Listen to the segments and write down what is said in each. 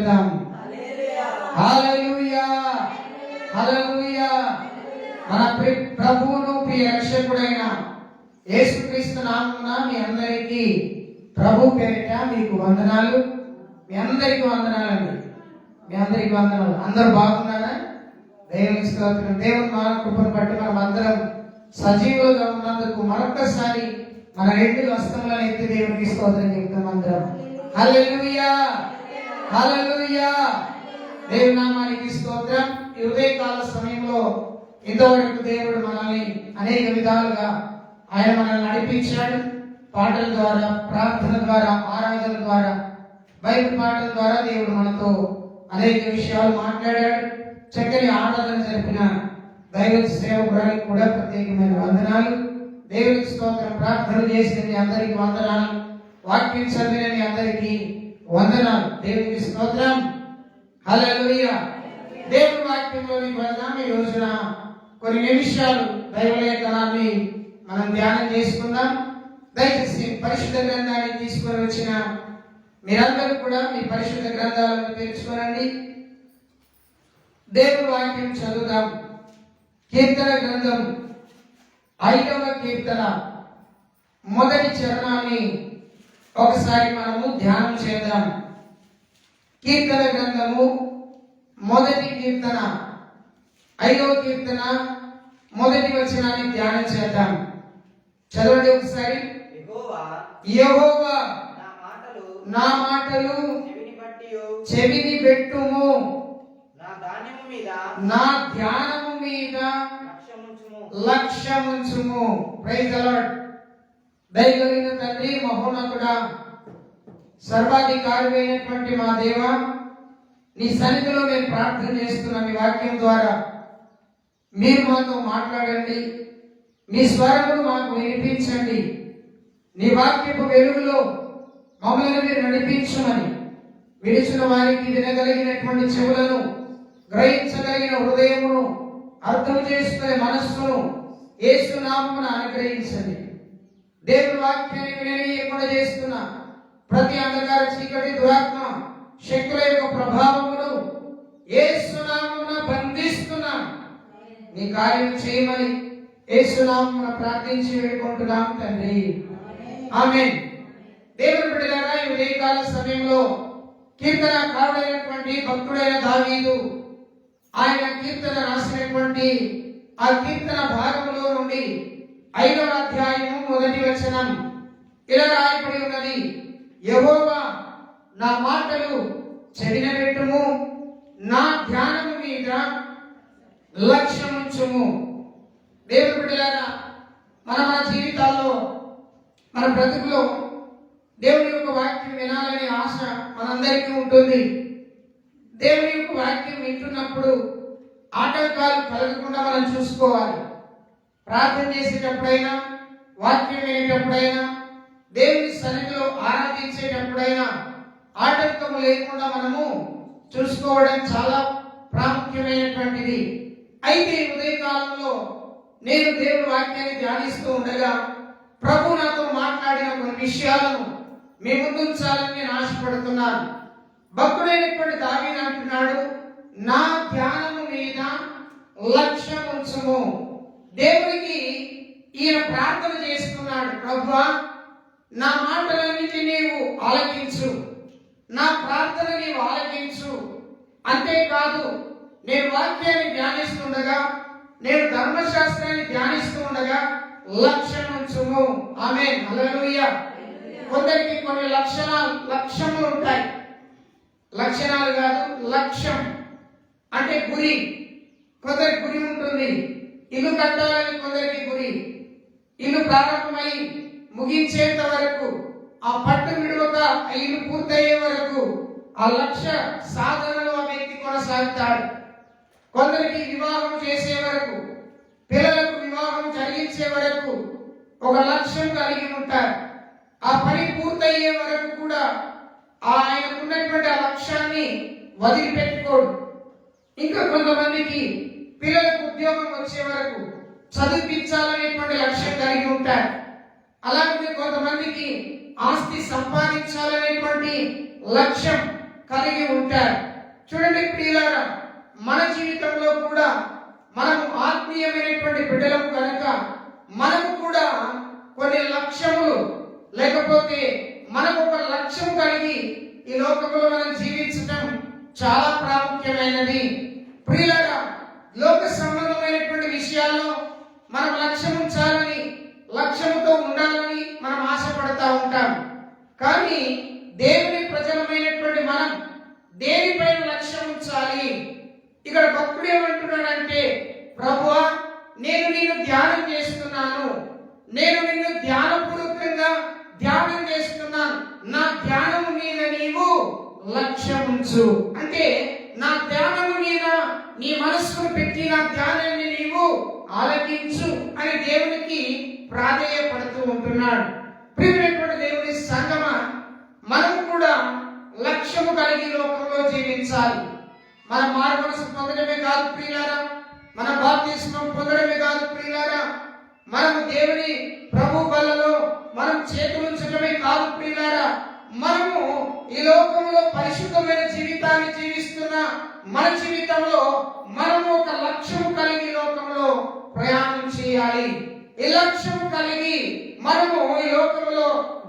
చెబుదాం. హల్లెలూయా, హల్లెలూయా. మన ప్రభువును ప్రియ రక్షకుడైన యేసుక్రీస్తు నామమున మీ అందరికీ ప్రభు పేరిట మీకు వందనాలు. మీ అందరికీ వందనాలండి. మీ అందరికీ వందనాలు. అందరూ బాగున్నారా? దేవునికి స్తోత్రం. దేవుని మన కృపను బట్టి మనం అందరం సజీవులుగా ఉన్నందుకు మరొకసారి మన రెండు హస్తములను ఎత్తి దేవునికి స్తోత్రం చెప్తాం అందరం. హల్లెలూయా, హల్లెలూయా. దేవుని నామానికి స్తోత్రం. ఈ ఉదయకాల సమయంలో ఇంతవరకు దేవుడు మనల్ని అనేక విధాలుగా ఆయన మనల్ని నడిపించాడు. పాటల ద్వారా, ప్రార్థన ద్వారా, ఆరాధన ద్వారా, బైబిల్ పాటల ద్వారా దేవుడు మనతో అనేక విషయాలు మాట్లాడాడు. చక్కని ఆరాధన జరిపిన దైవ సేవకురానికి కూడా ప్రత్యేకమైన వందనాలు. దేవునికి స్తోత్రం. ప్రార్థన చేసిన మీ అందరికీ వందనాలు. వాక్యం చదివిన మీ అందరికీ వందనాలు. దేవునికి స్తోత్రం. హల్లెలూయా. దేవుని వాక్యంలోనికి వెళ్దాం. ఈ రోజున కొన్ని నిమిషాలు దైవ లేఖనాన్ని మనం ధ్యానం చేసుకుందాం. దయచేసి పరిశుద్ధ గ్రంథాన్ని తీసుకొని వచ్చిన మీరందరూ కూడా మీ పరిశుద్ధ గ్రంథాలను తెలుసుకోనండి. దేవుని వాక్యం చదువుదాం. కీర్తన గ్రంథం 5వ కీర్తన మొదటి చరణాన్ని ఒకసారి మనము ధ్యానం చేద్దాం. కీర్తన గ్రంథము మొదటి కీర్తన 5వ కీర్తన మొదటి వచనాన్ని ధ్యానం చేద్దాం. చదవండి ఒకసారి. యెహోవా నా మాటలు చెవిని పెట్టుము, నా ధ్యానము మీద లక్ష్యముంచుము. Praise the lord. దయగలిగిన తండ్రి, మహోన్నతుడా, సర్వాధికారి అయినటువంటి మా దేవా, నీ సన్నిధిలో మేము ప్రార్థన చేస్తున్నాం. ఈ వాక్యం ద్వారా మీరు మాతో మాట్లాడండి. మీ స్వరమును మాకు వినిపించండి. నీ వాక్యపు వెలుగులో మమ్మల్ని మీరు నడిపించమని, విడిచిన వారికి వినగలిగినటువంటి చెవులను, గ్రహించగలిగిన హృదయమును, అర్థం చేసుకునే మనస్సును యేసు నామమున అనుగ్రహించండి. దేవుని వాక్యాన్ని విననీయకుండా చేస్తున్న ప్రతి అంధకార చీకటి దురాత్మ శక్తుల యొక్క ప్రభావమును యేసు నామమున బంధిస్తున్నాం. నీ కార్యం చేయమని యేసు నామమున ప్రార్థించి వేడుకుంటున్నాం తండ్రి. ఆమేన్. దేవుని బిడ్డలారా, ఈ ఉదయకాల సమయంలో కీర్తనకారుడైనటువంటి భక్తుడైన దావీదు ఆయన కీర్తన రాసినటువంటి ఆ కీర్తన భాగంలో నుండి 5వ అధ్యాయము మొదటి వచనం ఇలా రాయబడి ఉన్నది. యెహోవా నా మాటలు చెవిన పెట్టుము, నా ధ్యానము మీద లక్ష్యముంచుము. దేవుని బిడ్డలారా, మన జీవితాల్లో, మన బ్రతుకులో దేవుని యొక్క వాక్యం వినాలనే ఆశ మనందరికీ ఉంటుంది. దేవుని యొక్క వాక్యం వింటున్నప్పుడు ఆటంకాలు కలగకుండా మనం చూసుకోవాలి. ప్రార్థన చేసేటప్పుడైనా, వాక్యం వినేటప్పుడైనా, దేవుని సన్నిధిలో ఆరాధించేటప్పుడైనా ఆటంకము లేకుండా మనము చూసుకోవడం చాలా ప్రాముఖ్యమైనటువంటిది. అయితే ఉదయకాలంలో నేను దేవుని వాక్యాన్ని ధ్యానిస్తూ ఉండగా ప్రభు నాతో మాట్లాడిన కొన్ని విషయాలను మీ ముందు ఉంచాలని నేను ఆశపడుతున్నాను. భక్తుడైనటువంటి దావీదు అంటున్నాడు, నా ధ్యానము మీద లక్ష్యం ఉంచుము. దేవునికి ఈయన ప్రార్థన చేస్తున్నాడు, ప్రభువా నా మాటలన్నిటినీ నీవు ఆలకించు, నా ప్రార్థన నీవు ఆలకించు. అంతేకాదు, నేను వాక్యాన్ని ధ్యానిస్తుండగా, నేను ధర్మశాస్త్రాన్ని ధ్యానిస్తూ ఉండగా లక్ష్యం ఉంచుము. ఆమేన్. హల్లెలూయా. కొందరికి కొన్ని లక్ష్యములు ఉంటాయి. లక్షణాలు కాదు, లక్ష్యం అంటే గురి. కొందరికి గురి ఉంటుంది. ఇల్లు కట్టాలని కొందరికి గురి. ఇల్లు ప్రారంభమై ముగించేంత వరకు, ఆ పట్టు విడువక ఇల్లు పూర్తయ్యే వరకు ఆ లక్ష్య సాధనలో ఆ వ్యక్తి కొనసాగుతాడు. కొందరికి వివాహం చేసే వరకు, పిల్లలకు వివాహం జరిగించే వరకు ఒక లక్ష్యం కలిగి ఉంటారు. ఆ పని పూర్తయ్యే వరకు కూడా ఆయనకున్నటువంటి ఆ లక్ష్యాన్ని వదిలిపెట్టుకోడు. ఇంకా కొంతమందికి పిల్లలకు ఉద్యోగం వచ్చే వరకు చదివించాలనేటువంటి లక్ష్యం కలిగి ఉంటారు. అలాగే కొంతమందికి ఆస్తి సంపాదించాలనేటువంటి లక్ష్యం కలిగి ఉంటారు. చూడండి ప్రియులారా, మన జీవితంలో కూడా మనము ఆత్మీయమైనటువంటి బిడ్డలం కనుక మనకు కూడా కొన్ని లక్ష్యములు, లేకపోతే మనకు ఒక లక్ష్యం కలిగి ఈ లోకంలో మనం జీవించడం చాలా ప్రాముఖ్యమైనది. ప్రియులారా, లోక సంబంధమైనటువంటి విషయాల్లో మనం లక్ష్యం ఉంచాలని, లక్ష్యంతో ఉండాలని మనం ఆశపడతా ఉంటాం. కానీ దేవుని ప్రజలమైనటువంటి మనం దేనిపైన లక్ష్యం ఉంచాలి? ఇక్కడ భక్తుడు ఏమంటున్నాడంటే, ప్రభువా, నేను నిన్ను ధ్యానం చేస్తున్నాను, నేను నిన్ను ధ్యానపూర్వకంగా ధ్యానం చేస్తున్నాను, నా ధ్యానం మీద నీవు లక్ష్యం ఉంచు. అంటే నా ధ్యానం మీద నీ మనస్సును పెట్టి నా ధ్యానాన్ని నీవు ఆలకించు అని దేవునికి ప్రాధేయపడుతూ ఉంటున్నాడు. ప్రియమైనటువంటి దేవుని సంగమా, మనం కూడా లక్ష్యము కలిగి లోకంలో జీవించాలి. మన మారుమనసు పొందడమే కాదు ప్రియులారా, మన బాప్తిస్మం పొందడమే కాదు ప్రియులారా, మనము దేవుని ప్రభు బలలో మనం చేతులుంచడమే కాదు ప్రియులారా, మనము ఈ లోకంలో పరిశుద్ధమైన జీవితాన్ని జీవిస్తున్న మన జీవితంలో మనము ఒక లక్ష్యం కలిగి లోకంలో ప్రయాణం చేయాలి. ఈ లక్ష్యం కలిగి మనము ఈ లోకంలో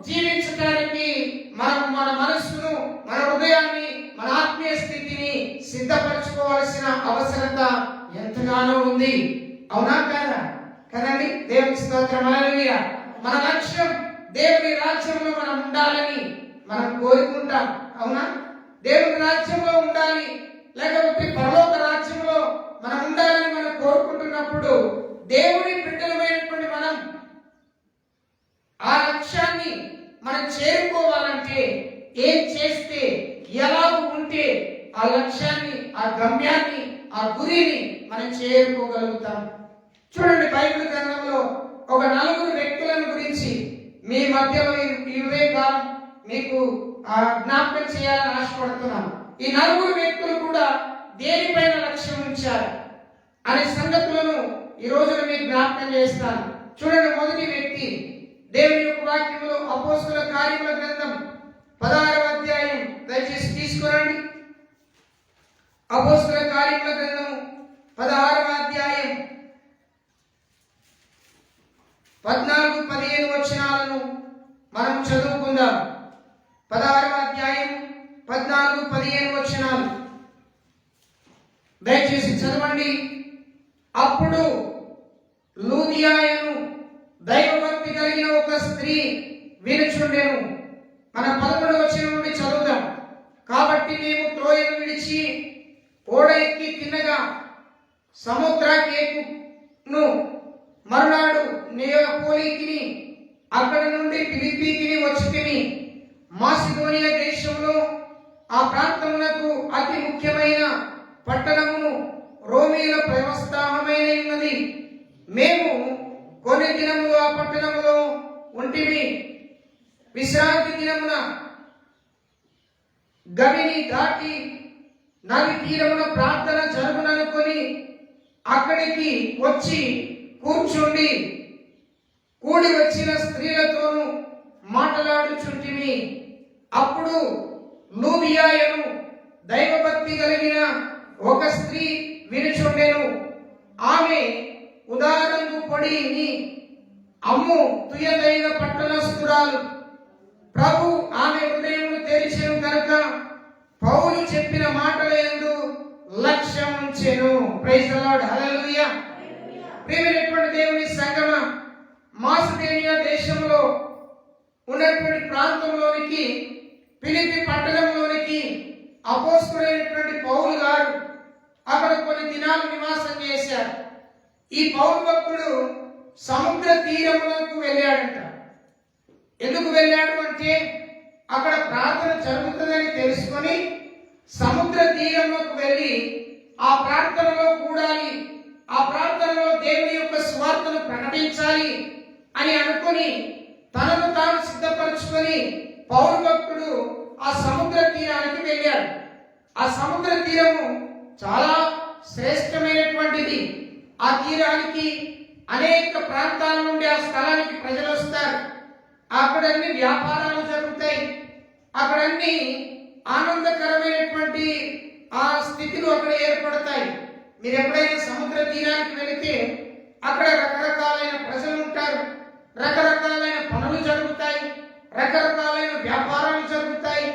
జీవించడానికి మనం మన మనస్సును, మన హృదయాన్ని, మన ఆత్మీయ స్థితిని సిద్ధపరచుకోవాల్సిన అవసరత ఎంతగానో ఉంది. అవునా కాదా? కదండి. దేవుని స్తోత్రం, హల్లెలూయా. మన లక్ష్యం దేవుని రాజ్యంలో మనం ఉండాలని మనం కోరుకుంటాం. అవునా? దేవుని రాజ్యంలో ఉండాలి, లేకపోతే పరలోక రాజ్యంలో మనం ఉండాలని మనం కోరుకుంటున్నప్పుడు దేవుని బిడ్డలమైనటువంటి మనం ఆ లక్ష్యాన్ని మనం చేరుకోవాలంటే ఏం చేస్తే, ఎలా ఉంటే ఆ లక్ష్యాన్ని, ఆ గమ్యాన్ని, ఆ గురిని మనం చేరుకోగలుగుతాం. చూడండి, బైబిల్ గ్రంథంలో ఒక 4 వ్యక్తులను గురించి మీ మధ్యలో ఈ ఉదయకాలం మీకు జ్ఞాపకం చేయాలని ఆశపడుతున్నాను. ఈ 4 వ్యక్తులు కూడా దేనిపైన లక్ష్యం ఉంచారు అనే సంగతులను ఈ రోజున మీకు జ్ఞాపకం చేస్తాను. చూడండి, మొదటి వ్యక్తి దేవుని యొక్క వాక్యంలో అపోస్తలుల కార్యముల గ్రంథం 16వ అధ్యాయం, దయచేసి తీసుకురండి. అపోస్తలుల కార్యముల గ్రంథం 16వ అధ్యాయం 14-15 వచనాలను మనం చదువుకుందాం. 16వ అధ్యాయం 14-15 వచనాలు దయచేసి చదవండి. అప్పుడు లూదియాయను దైవభక్తి కలిగిన ఒక స్త్రీ వినుచుండెను. మన 11వ వచనం నుండి చదువుదాం. కాబట్టి మేము త్రోయను విడిచి ఓడ ఎక్కి తిన్నగా సముద్రకేకును మరునాడు నెయోపోలికిని, అక్కడ నుండి ఫిలిప్పీకిని వచ్చితిమి. మాసిదోనియా దేశంలో ఆ ప్రాంతమునకు అతి ముఖ్యమైన పట్టణమును రోమీల ప్రవస్థానమైన ఉన్నది. మేము కొన్ని దినములు ఆ పట్టణములో ఉంటిమి. విశ్రాంతి దినమున గవిని దాటి నది తీరమున ప్రార్థన జరుగుననుకొని అక్కడికి వచ్చి కూర్చుండి కూడి వచ్చిన స్త్రీలతోనూ మాట్లాడుచుంటిమి. అప్పుడు లూదియాయను దైవభక్తి కలిగిన ఒక స్త్రీ వినుచుండెను. ఆమె ఉదారంగు పొడిని అమ్ము తుయదైన పట్టణస్థురాలు. ప్రభు ఆమె హృదయమును తెరిచెను కనుక పౌలు చెప్పిన మాటల యందు లక్ష్యం ఉంచెను. ప్రైజ్ ది లార్డ్, హల్లెలూయా. ప్రియమైనటువంటి దేవుని సంగమా, మాసిదోనియా దేశంలో ఉన్నటువంటి ప్రాంతంలోనికి, ఫిలిప్పీ పట్టణంలోనికి అపోస్తలుడైనటువంటి పౌలు గారు అక్కడ కొన్ని దినాలు నివాసం చేశారు. ఈ పౌలు భక్తుడు సముద్ర తీరములకు వెళ్ళాడంట. ఎందుకు వెళ్ళాడు అంటే అక్కడ ప్రార్థన జరుగుతుందని తెలుసుకొని సముద్ర తీరంలోకి వెళ్ళి ఆ ప్రార్థనలో కూడాలి, ఆ ప్రార్థనలో దేవుని యొక్క స్వార్థను ప్రకటించాలి అని అనుకుని తనను తాను సిద్ధపరచుకొని పౌలు భక్తుడు ఆ సముద్ర తీరానికి వెళ్ళాడు. ఆ సముద్ర తీరము చాలా శ్రేష్టమైనటువంటిది. ఆ తీరానికి అనేక ప్రాంతాల నుండి ఆ స్థలానికి ప్రజలు వస్తారు. అక్కడన్ని వ్యాపారాలు జరుగుతాయి. అక్కడన్ని ఆనందకరమైనటువంటి ఆ స్థితిలో అక్కడ ఏర్పడతాయి. మీరు ఎప్పుడైనా సముద్ర తీరానికి వెళితే అక్కడ రకరకాలైన ప్రజలు ఉంటారు, రకరకాలైన పనులు జరుగుతాయి, రకరకాలైన వ్యాపారాలు జరుగుతాయి,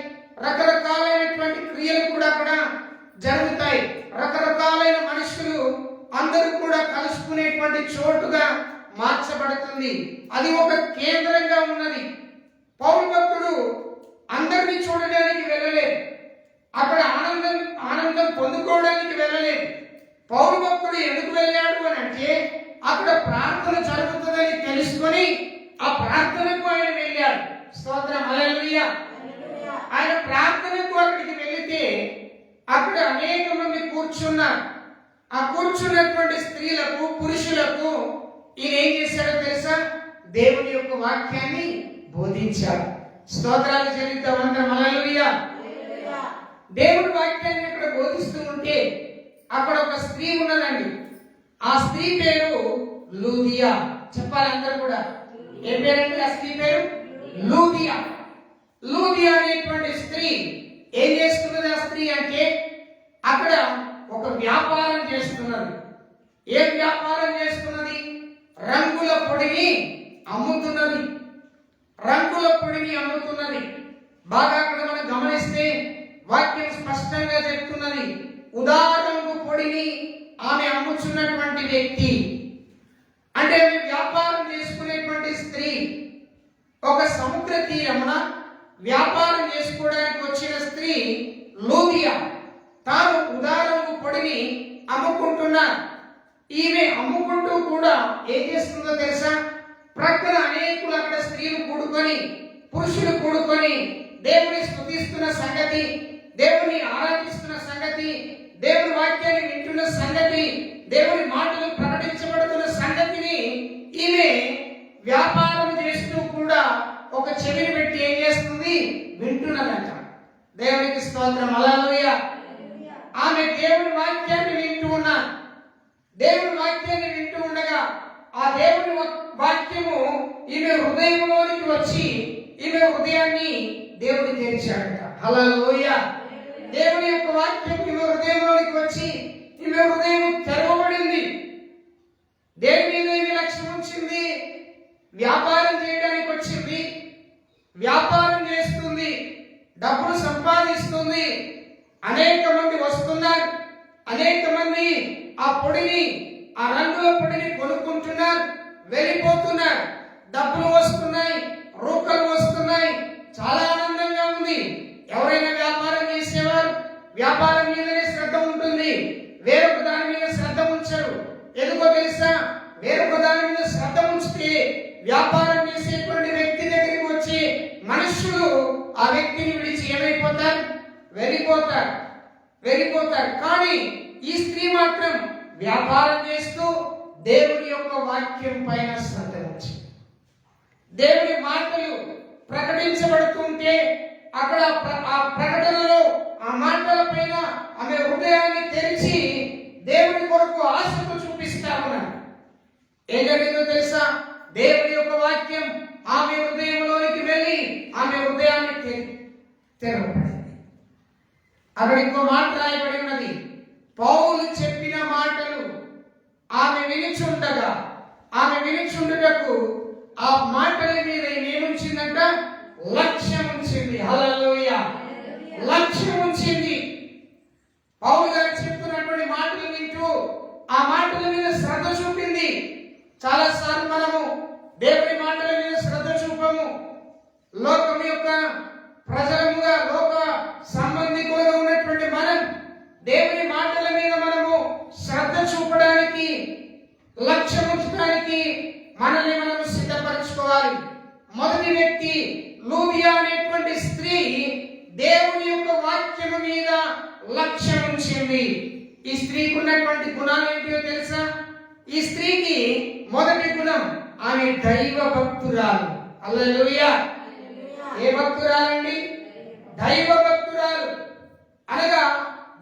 రకరకాలైనటువంటి క్రియలు కూడా అక్కడ జరుగుతాయి. రకరకాలైన మనుషులు అందరూ కూడా కలుసుకునేటువంటి చోటుగా మార్చబడుతుంది. అది ఒక కేంద్రంగా ఉన్నది. పౌలు భక్తుడు అందరినీ చూడడానికి వెళ్ళలేదు, అక్కడ ఆనందం పొందుకోవడానికి వెళ్ళలేదు. పౌలు భక్తుడు ఎందుకు వెళ్ళాడు అని అంటే అక్కడ ప్రార్థన జరుగుతుందని తెలుసుకొని ఆ ప్రార్థనకు ఆయన వెళ్ళాడు. స్తోత్రం, హల్లెలూయా. ఆయన ప్రార్థనకు అక్కడికి వెళితే అక్కడ అనేక మంది కూర్చున్నారు. ఆ కూర్చున్నటువంటి స్త్రీలకు పురుషులకు ఈయన ఏం చేశాడో తెలుసా? దేవుని యొక్క వాక్యాన్ని బోధించాడు. స్తోత్రాలు చెల్లిద్దాం అందరం, హల్లెలూయా. దేవుని వాక్యాన్ని అక్కడ బోధిస్తూ ఉంటే అక్కడ ఒక స్త్రీ ఉన్నదండి. ఆ స్త్రీ పేరు లూదియా. చెప్పాలి అందరూ కూడా, ఏం పేరండి ఆ స్త్రీ పేరు? లూదియా. లూదియా అనేటువంటి స్త్రీ ఏం చేస్తున్నది? ఆ స్త్రీ అంటే అక్కడ ఒక వ్యాపారం చేస్తున్నది. ఏం వ్యాపారం చేస్తున్నది? రంగుల పొడిని అమ్ముతున్నది. రంగుల పొడిని అమ్ముతున్నది. బాగా అక్కడ మనం గమనిస్తే వాక్యం స్పష్టంగా చెప్తున్నది. ఉదారంగు పొడిని ఆమె అమ్ముచున్నటువంటి వ్యక్తి అంటే వ్యాపారం చేసుకునేటువంటి స్త్రీ ఒక సముద్ర తీరమున వ్యాపారం చేసుకోవడానికి వచ్చిన స్త్రీ లూదియా. తాను ఉదారంగు పొడిని అమ్ముకుంటున్నారు. ఈమె అమ్ముకుంటూ కూడా ఏం చేస్తుందో తెలుసా? ప్రక్కన అనేకులు అక్కడ స్త్రీలు కూడుకొని పురుషులు కూడుకొని దేవుని స్తుతిస్తున్న సంగతి, దేవుని ఆరాధిస్తున్న సంగతి, దేవుని వాక్యాన్ని వింటున్న సంగతి, దేవుని మాటలు ప్రకటించబడుతున్న సంగతిని ఈమె వ్యాపారం చేస్తూ కూడా ఒక చెవిని పెట్టి ఏం చేస్తుంది? వింటున్నదంట. దేవునికి స్తోత్రం, హల్లెలూయా. ఆమె దేవుని వాక్యాన్ని వింటూ ఉన్నారు. దేవుని వాక్యాన్ని వింటూ ఉండగా ఆ దేవుని వాక్యము ఈమె హృదయంలోనికి వచ్చి ఈమె హృదయాన్ని దేవుడు తెరిచాడట. హల్లెలూయా. దేవుని యొక్క వాక్యం ఈమె హృదయంలోనికి వచ్చి ఈమె హృదయం తెరవబడింది. దేని మీద ఈమె లక్ష్యం ఉంచింది? వ్యాపారం చేయడానికి వచ్చింది. వ్యాపారం చేస్తుంది, డబ్బులు సంపాదిస్తుంది. అనేక మంది వస్తున్నారు, అనేక మంది ఆ పొడిని, ఆ రంగుల పొడిని కొనుక్కుంటున్నారు, వెళ్ళిపోతున్నారు. డబ్బులు వస్తున్నాయి, రూకలు వస్తున్నాయి, చాలా ఆనందంగా ఉంది. ఎవరైనా వ్యాపారం చేసేవారు వ్యాపారం మీదనే శ్రద్ధ ఉంటుంది, వేరొక దాని మీద శ్రద్ధ ఉంచరు. ఎందుకో తెలుసా? వేరొక దాని మీద శ్రద్ధ ఉంచితే వ్యాపారం చేసేటువంటి వ్యక్తి దగ్గరికి వచ్చి మనుషులు ఆ వ్యక్తిని విడిచి ఏమైపోతారు? వెళ్ళిపోతారు. కానీ ఈ స్త్రీ మాత్రం వ్యాపారం చేస్తూ దేవుని యొక్క వాక్యం పైన శ్రద్ధ ఉంచి దేవుని మాటలు ప్రకటించబడుతుంటే అక్కడ ఆ ప్రకటనలో ఆ మాటల పైన ఆమె హృదయాన్ని తెరిచి దేవుని కొరకు ఆశతో చూపిస్తా ఉన్నారు. ఏం జరిగిందో తెలుసా? దేవుని యొక్క వాక్యం ఆమె హృదయంలోనికి వెళ్ళి ఆమె హృదయాన్ని తెరవబడింది. అక్కడ ఇంకో మాట రాయబడి ఉన్నది. పౌలు చెప్పిన మాటలు ఆమె వినిచుండటకు ఆ మాటల మీద ఏముంచిందంట? లక్ష్యం ఉంచింది. హల్లెలూయా. లక్ష్యం ఉంచింది. పౌలు గారు చెప్తున్నటువంటి మాటలు వింటూ ఆ మాటల మీద శ్రద్ధ చూపింది. చాలా సార్లు మనము దేవుని మాటల మీద శ్రద్ధ చూపము. లోకం యొక్క ప్రజలముగా, లోక సంబంధికులుగా ఉన్నటువంటి మనం దేవుని మాటల మీద మనము శ్రద్ధ చూపడానికి, లక్ష్యం ఉంచడానికి మనల్ని మనము సిద్ధపరచుకోవాలి. మొదటి వ్యక్తి లూదియా అనేటువంటి స్త్రీ దేవుని యొక్క వాక్యము మీద లక్ష్యం ఉంచింది. ఈ స్త్రీకి ఉన్నటువంటి గుణాలు ఏంటో తెలుసా? ఈ స్త్రీకి మొదటి గుణం, ఆమె దైవ భక్తురాలు. హల్లెలూయా. ఏ భక్తురాలండి? దైవ భక్తురాలు అనగా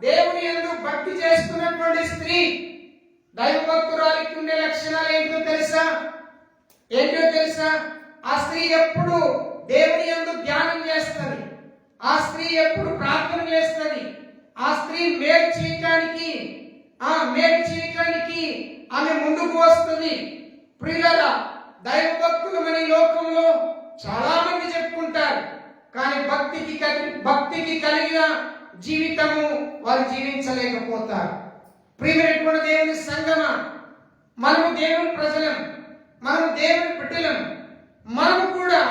దేవుని యందు భక్తి చేస్తున్నటువంటి స్త్రీ. దైవ భక్తురాలికి ఉండే లక్షణాలు ఏంటో తెలుసా? ఆ స్త్రీ ఎప్పుడు దేవుని యందు ధ్యానం చేస్తుంది. ఆ స్త్రీ ఎప్పుడు ప్రార్థన చేస్తుంది. ఆ స్త్రీ మేలు చేయటానికి ఆమె ముందుకు వస్తుంది. ప్రియులారా, దైవ భక్తులు మన లోకంలో చాలా మంది చెప్పుకుంటారు, కానీ భక్తికి కలిగిన జీవితము వారు జీవించలేకపోతారు. ప్రియమైనటువంటి దేవుని సంగమా, మనము దేవుని ప్రజలం, మనము దేవుని బిడ్డలం. మనము కూడా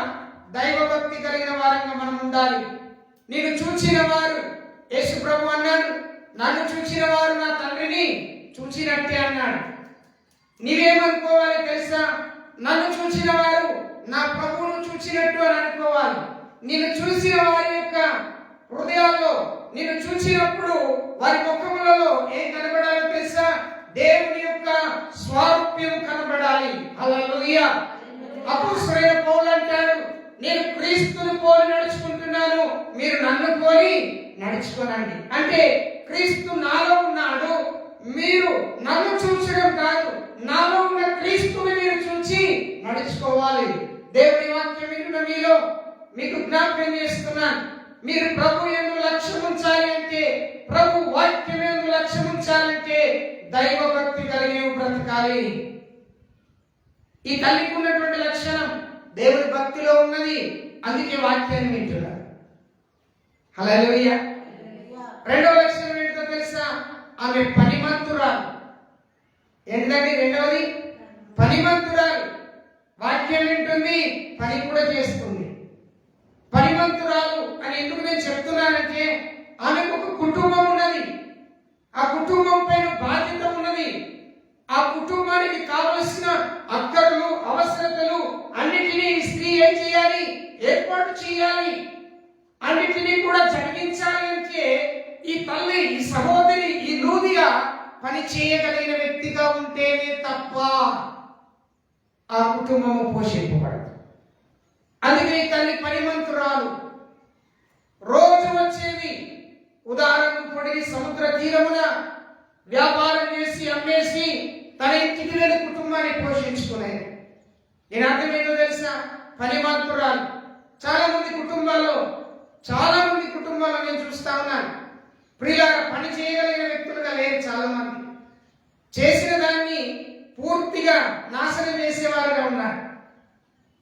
దైవ భక్తి కలిగిన వారంగా మనం ఉండాలి. నిన్ను చూచిన వారు, యేసు ప్రభు అన్నాడు, నన్ను చూచిన వారు నా తండ్రిని చూచినట్టే అన్నాడు. నీవేమనుకోవాలి తెలుసా? నన్ను చూచిన వారు నా ప్రభువును చూచినట్టు అని అనుకోవాలి. నిన్ను చూసిన వారి యొక్క హృదయాల్లో, నిన్ను చూసినప్పుడు వారి ముఖములలో ఏం కనబడాలో తెలుసా? దేవుని యొక్క స్వారూప్యం కనబడాలి. హల్లెలూయా. అపోస్తలుడైన పౌలు అంటాడు, నేను క్రీస్తుని పోలి నడుచుకుంటున్నాను, మీరు నన్ను పోలి నడుచుకోనండి. అంటే క్రీస్తు నాలో ఉన్నాడు, మీరు నన్ను చూచడం కాదు, నాలో ఉన్న క్రీస్తుని మీరు చూచి నడుచుకోవాలి. దేవుని వాక్యం వింటున్న మీలో మీకు జ్ఞాపకం చేస్తున్నాను, మీరు ప్రభు యందు లక్ష్యం ఉంచాలి అంటే, ప్రభు వాక్యం యందు లక్ష్యం ఉంచాలంటే దైవ భక్తి కలిగి బ్రతకాలి. ఈ తల్లికి ఉన్నటువంటి లక్షణం దేవుని భక్తిలో ఉన్నది, అందుకే వాక్యాన్ని వింటున్నారు. హల్లెలూయా. రెండవ లక్షణం ఏంటో తెలుసా? ఆమె పనిమంతురాలు. ఏంటంటే రెండవది పనిమంతురాలు. వాక్యం వింటుంది, పని కూడా చేస్తుంది. పనిమంతురాలు అని ఎందుకు నేను చెప్తున్నానంటే, ఆమెకు ఒక కుటుంబం ఉన్నది, ఆ కుటుంబం పైన బాధ్యత ఉన్నది. ఆ కుటుంబానికి కావలసిన అక్కర్లు, అవసరతలు అన్నిటినీ స్త్రీ ఏం చేయాలి? ఏర్పాటు చేయాలి. అన్నిటినీ కూడా జరిగించాలి. అంటే ఈ తల్లి, ఈ సహోదరి, ఈ లూదియా పని చేయగలిగిన వ్యక్తిగా ఉంటేనే తప్ప ఆ కుటుంబము పోషింపబడదు. అందుకే ఈ తల్లి పనిమంతురాలు. రోజు వచ్చేది, ఉదాహరణకు పొడిగి సముద్ర తీరమున వ్యాపారం చేసి అమ్మేసి తన ఇంటికి వెళ్ళి కుటుంబాన్ని పోషించుకునేది. నేను అర్థమేంటో తెలుసా? పనిమంతురాలు. చాలా మంది కుటుంబాల్లో నేను చూస్తా ఉన్నాను, ప్రియులారా, పని చేయగలిగిన వ్యక్తులుగా లేరు. చాలా మంది చేసిన దాన్ని పూర్తిగా నాశనం చేసేవారుగా ఉన్నారు.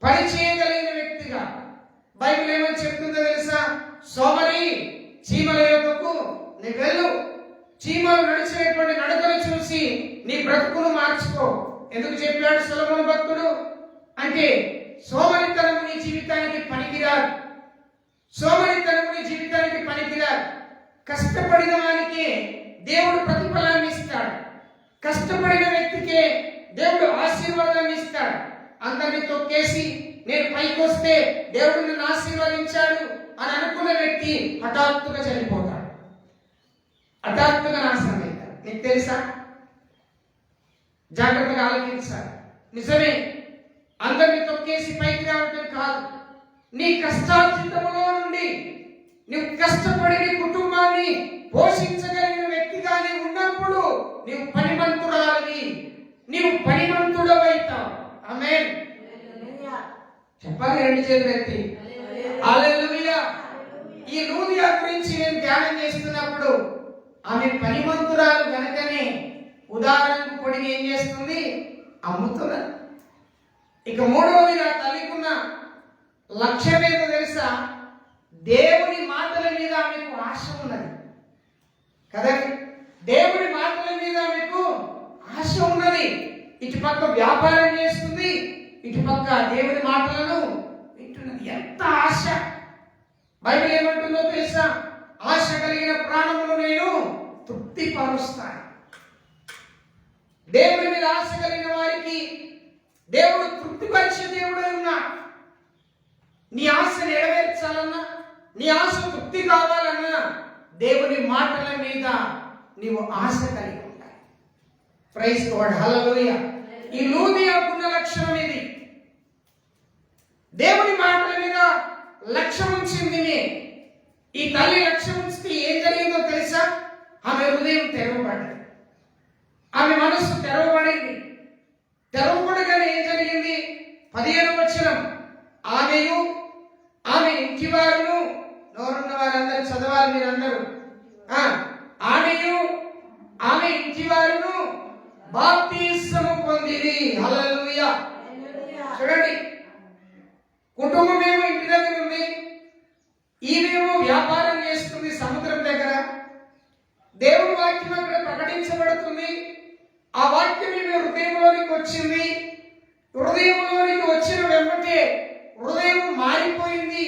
పని చేయగలిగిన వ్యక్తిగా బైబిల్ ఏమని చెప్తుందో తెలుసా? సోమరి, చీమల యొక్కకు నీ వెళ్ళు, చీమలు నడిచేటువంటి నడకలు చూసి నీ బ్రతుకును మార్చుకో. ఎందుకు చెప్పాడు సొలొమోను భక్తుడు? అంటే సోమరితనము నీ జీవితానికి పనికిరాదు. సోమరితనము నీ జీవితానికి పనికిరాదు. కష్టపడిన వానికే దేవుడు ప్రతిఫలాన్ని ఇస్తాడు. కష్టపడిన వ్యక్తికే దేవుడు ఆశీర్వాదాన్ని ఇస్తాడు. అందరిని తొక్కేసి నేను పైకి వస్తే దేవుడు నన్ను ఆశీర్వదించాడు అని అనుకున్న వ్యక్తి హఠాత్తుగా చనిపోతాడు, హఠాత్తుగా నాశనం అవుతాడు. నీకు తెలుసా? జాగ్రత్తగా ఆలోచించాలి. నిజమే, అందరిని తొక్కేసి పైకి రావటం కాదు. నీ కష్టార్జితములో నుండి నువ్వు కష్టపడి నీ కుటుంబాన్ని పోషించగలిగిన వ్యక్తిగా నీవు ఉన్నప్పుడు నీవు పనిమంతురాలివి, నీవు పనిమంతుడవైతావు. ఆమేన్. చెప్పాలి రెండు చేతులు ఎత్తి. హల్లెలూయా. ఈ లూదియా గురించి నేను ధ్యానం చేస్తున్నప్పుడు ఆమె పనిమంతురాలు గనుకనే ఉదాహరణకు పొడిని ఏం చేస్తుంది? అమ్ముతున్నది. ఇక మూడవదిగా తల్లికున్న లక్ష్యం ఏదో తెలుసా? దేవుని మాటల మీద ఆమెకు ఆశ ఉన్నది కదండి. దేవుని మాటల మీద ఆమెకు ఆశ ఉన్నది. ఇటుపక్క వ్యాపారం చేస్తుంది, ఇటుపక్క దేవుని మాటలను వింటున్నది. ఎంత ఆశ! బైబిల్ ఏమంటుందో తెలుసా? ఆశ కలిగిన ప్రాణమును నేను తృప్తిపరుస్తాను. దేవుని మీద ఆశ కలిగిన వారికి దేవుడు తృప్తిపరిచే దేవుడై ఉన్నాడు. నీ ఆశ నెరవేర్చాలన్నా, నీ ఆశ తృప్తి కావాలన్నా దేవుని మాటల మీద నీవు ఆశ కలిగి ఉండాలి. Praise God. హల్లెలూయా. ఈ లూదియాకున్న లక్షణం ఇది. దేవుని మాటల మీద లక్ష్యం ఉంచింది. ఈ తల్లి లక్ష్యం ఉంచితే ఏం జరిగిందో తెలుసా? ఆమె హృదయం తెరవబడింది, ఆమె మనస్సు తెరవబడింది. తెరవబడగానే ఏం జరిగింది? 15వ వచనం, ఆమెయు ఆమె ఇంటివారును నోరున్న వారందరూ చదవాలి మీరందరూ. ఆమెయు ఆమె ఇంటి వారును బాప్తిస్మము పొందిరి. హల్లెలూయా. చూడండి, కుటుంబమేమో ఇంటి దగ్గర ఉంది, ఈమెమో వ్యాపారం చేస్తుంది సముద్రం దగ్గర. దేవుని వాక్యం అక్కడ ప్రకటించబడుతుంది. ఆ వాక్యం ఈమె హృదయంలోనికి వచ్చింది. హృదయంలోనికి వచ్చిన వెంబటే హృదయం మారిపోయింది,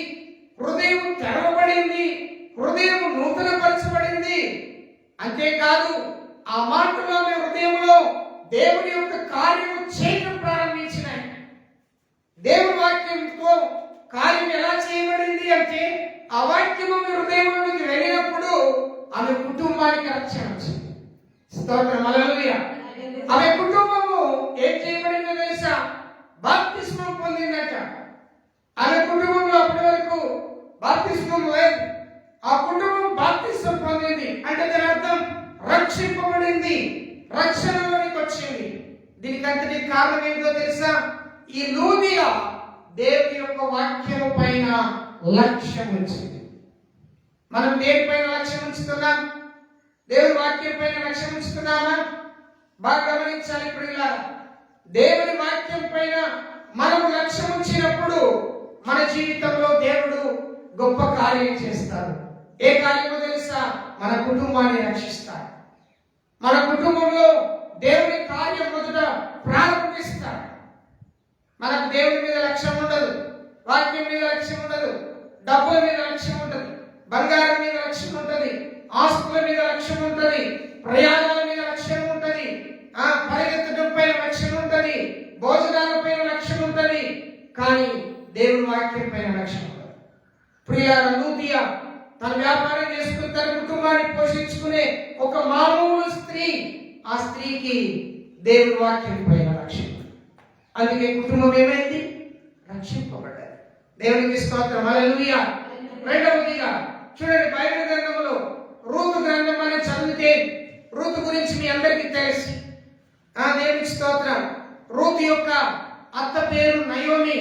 హృదయం తెరవబడింది, హృదయం నూతనపరచబడింది. అంతేకాదు, ఆ మాటలు ఆమె హృదయంలో దేవుని యొక్క కార్యము చేయడం ప్రారంభించినాయి. దేవుని వాక్యంతో కార్యం ఎలా చేయబడింది అంటే, ఆ వాక్యం ఆమె హృదయంలోకి వెళ్ళినప్పుడు ఆమె కుటుంబానికి రక్షణ వచ్చింది. స్తోత్రం, హల్లెలూయా. ఆమె కుటుంబము ఏం చేయబడిందో తెలుసా? బాప్తిస్మం పొందిందట. ఆమె కుటుంబంలో అప్పటి వరకు బాప్తిస్మం లేదు. ఆ కుటుంబం బాప్తిస్మం పొందింది అంటే దాని అర్థం రక్షింపబడింది, రక్షణలోనికి వచ్చింది. దీనికంతటి కారణం ఏంటో తెలుసా? ఈ లూదియా దేవుని యొక్క వాక్యం పైన లక్ష్యం ఉంచింది. మనం దేనిపైన లక్ష్యం ఉంచుతున్నాం? దేవుని వాక్యం పైన లక్ష్యం ఉంచుతున్నామా? బాగా గమనించాలి. ఇప్పుడు ఇలా దేవుని వాక్యం పైన మనము లక్ష్యం ఉంచినప్పుడు మన జీవితంలో దేవుడు గొప్ప కార్యం చేస్తాడు. ఏ కార్యమో తెలుసా? మన కుటుంబాన్ని రక్షిస్తాడు. మన కుటుంబంలో దేవుని కార్యం మొదట ప్రారంభిస్తాడు. మనకు దేవుని మీద లక్ష్యం ఉండదు, వాక్యం మీద లక్ష్యం ఉండదు, డబ్బుల మీద లక్ష్యం ఉండదు, బంగారం మీద లక్ష్యం ఉంటుంది, ఆస్తుల మీద లక్ష్యం ఉంటుంది, ప్రయాణాల మీద లక్ష్యం ఉంటుంది, పరిగెత్తడం పైన లక్ష్యం ఉంటుంది, భోజనాల పైన లక్ష్యం ఉంటుంది, కానీ దేవుని వాక్యం పైన లక్ష్యం ఉంటుంది. ప్రియులారా, లూదియా తన వ్యాపారం చేసుకుని తన కుటుంబాన్ని పోషించుకునే ఒక మామూలు స్త్రీ. ఆ స్త్రీకి దేవుని వాక్యం పైన లక్ష్యం. అందుకే కుటుంబం ఏమైంది? రక్షింపబడ్డారు. దేవునికి స్తోత్రం, హల్లెలూయా. రెండవదిగా చూడండి, బైబిల్ గ్రంథంలో రూతు గ్రంథం మనం చదివితే రూతు గురించి మీ అందరికీ తెలుసు. దేవునికి స్తోత్రం. రూతు యొక్క అత్త పేరు నయోమి.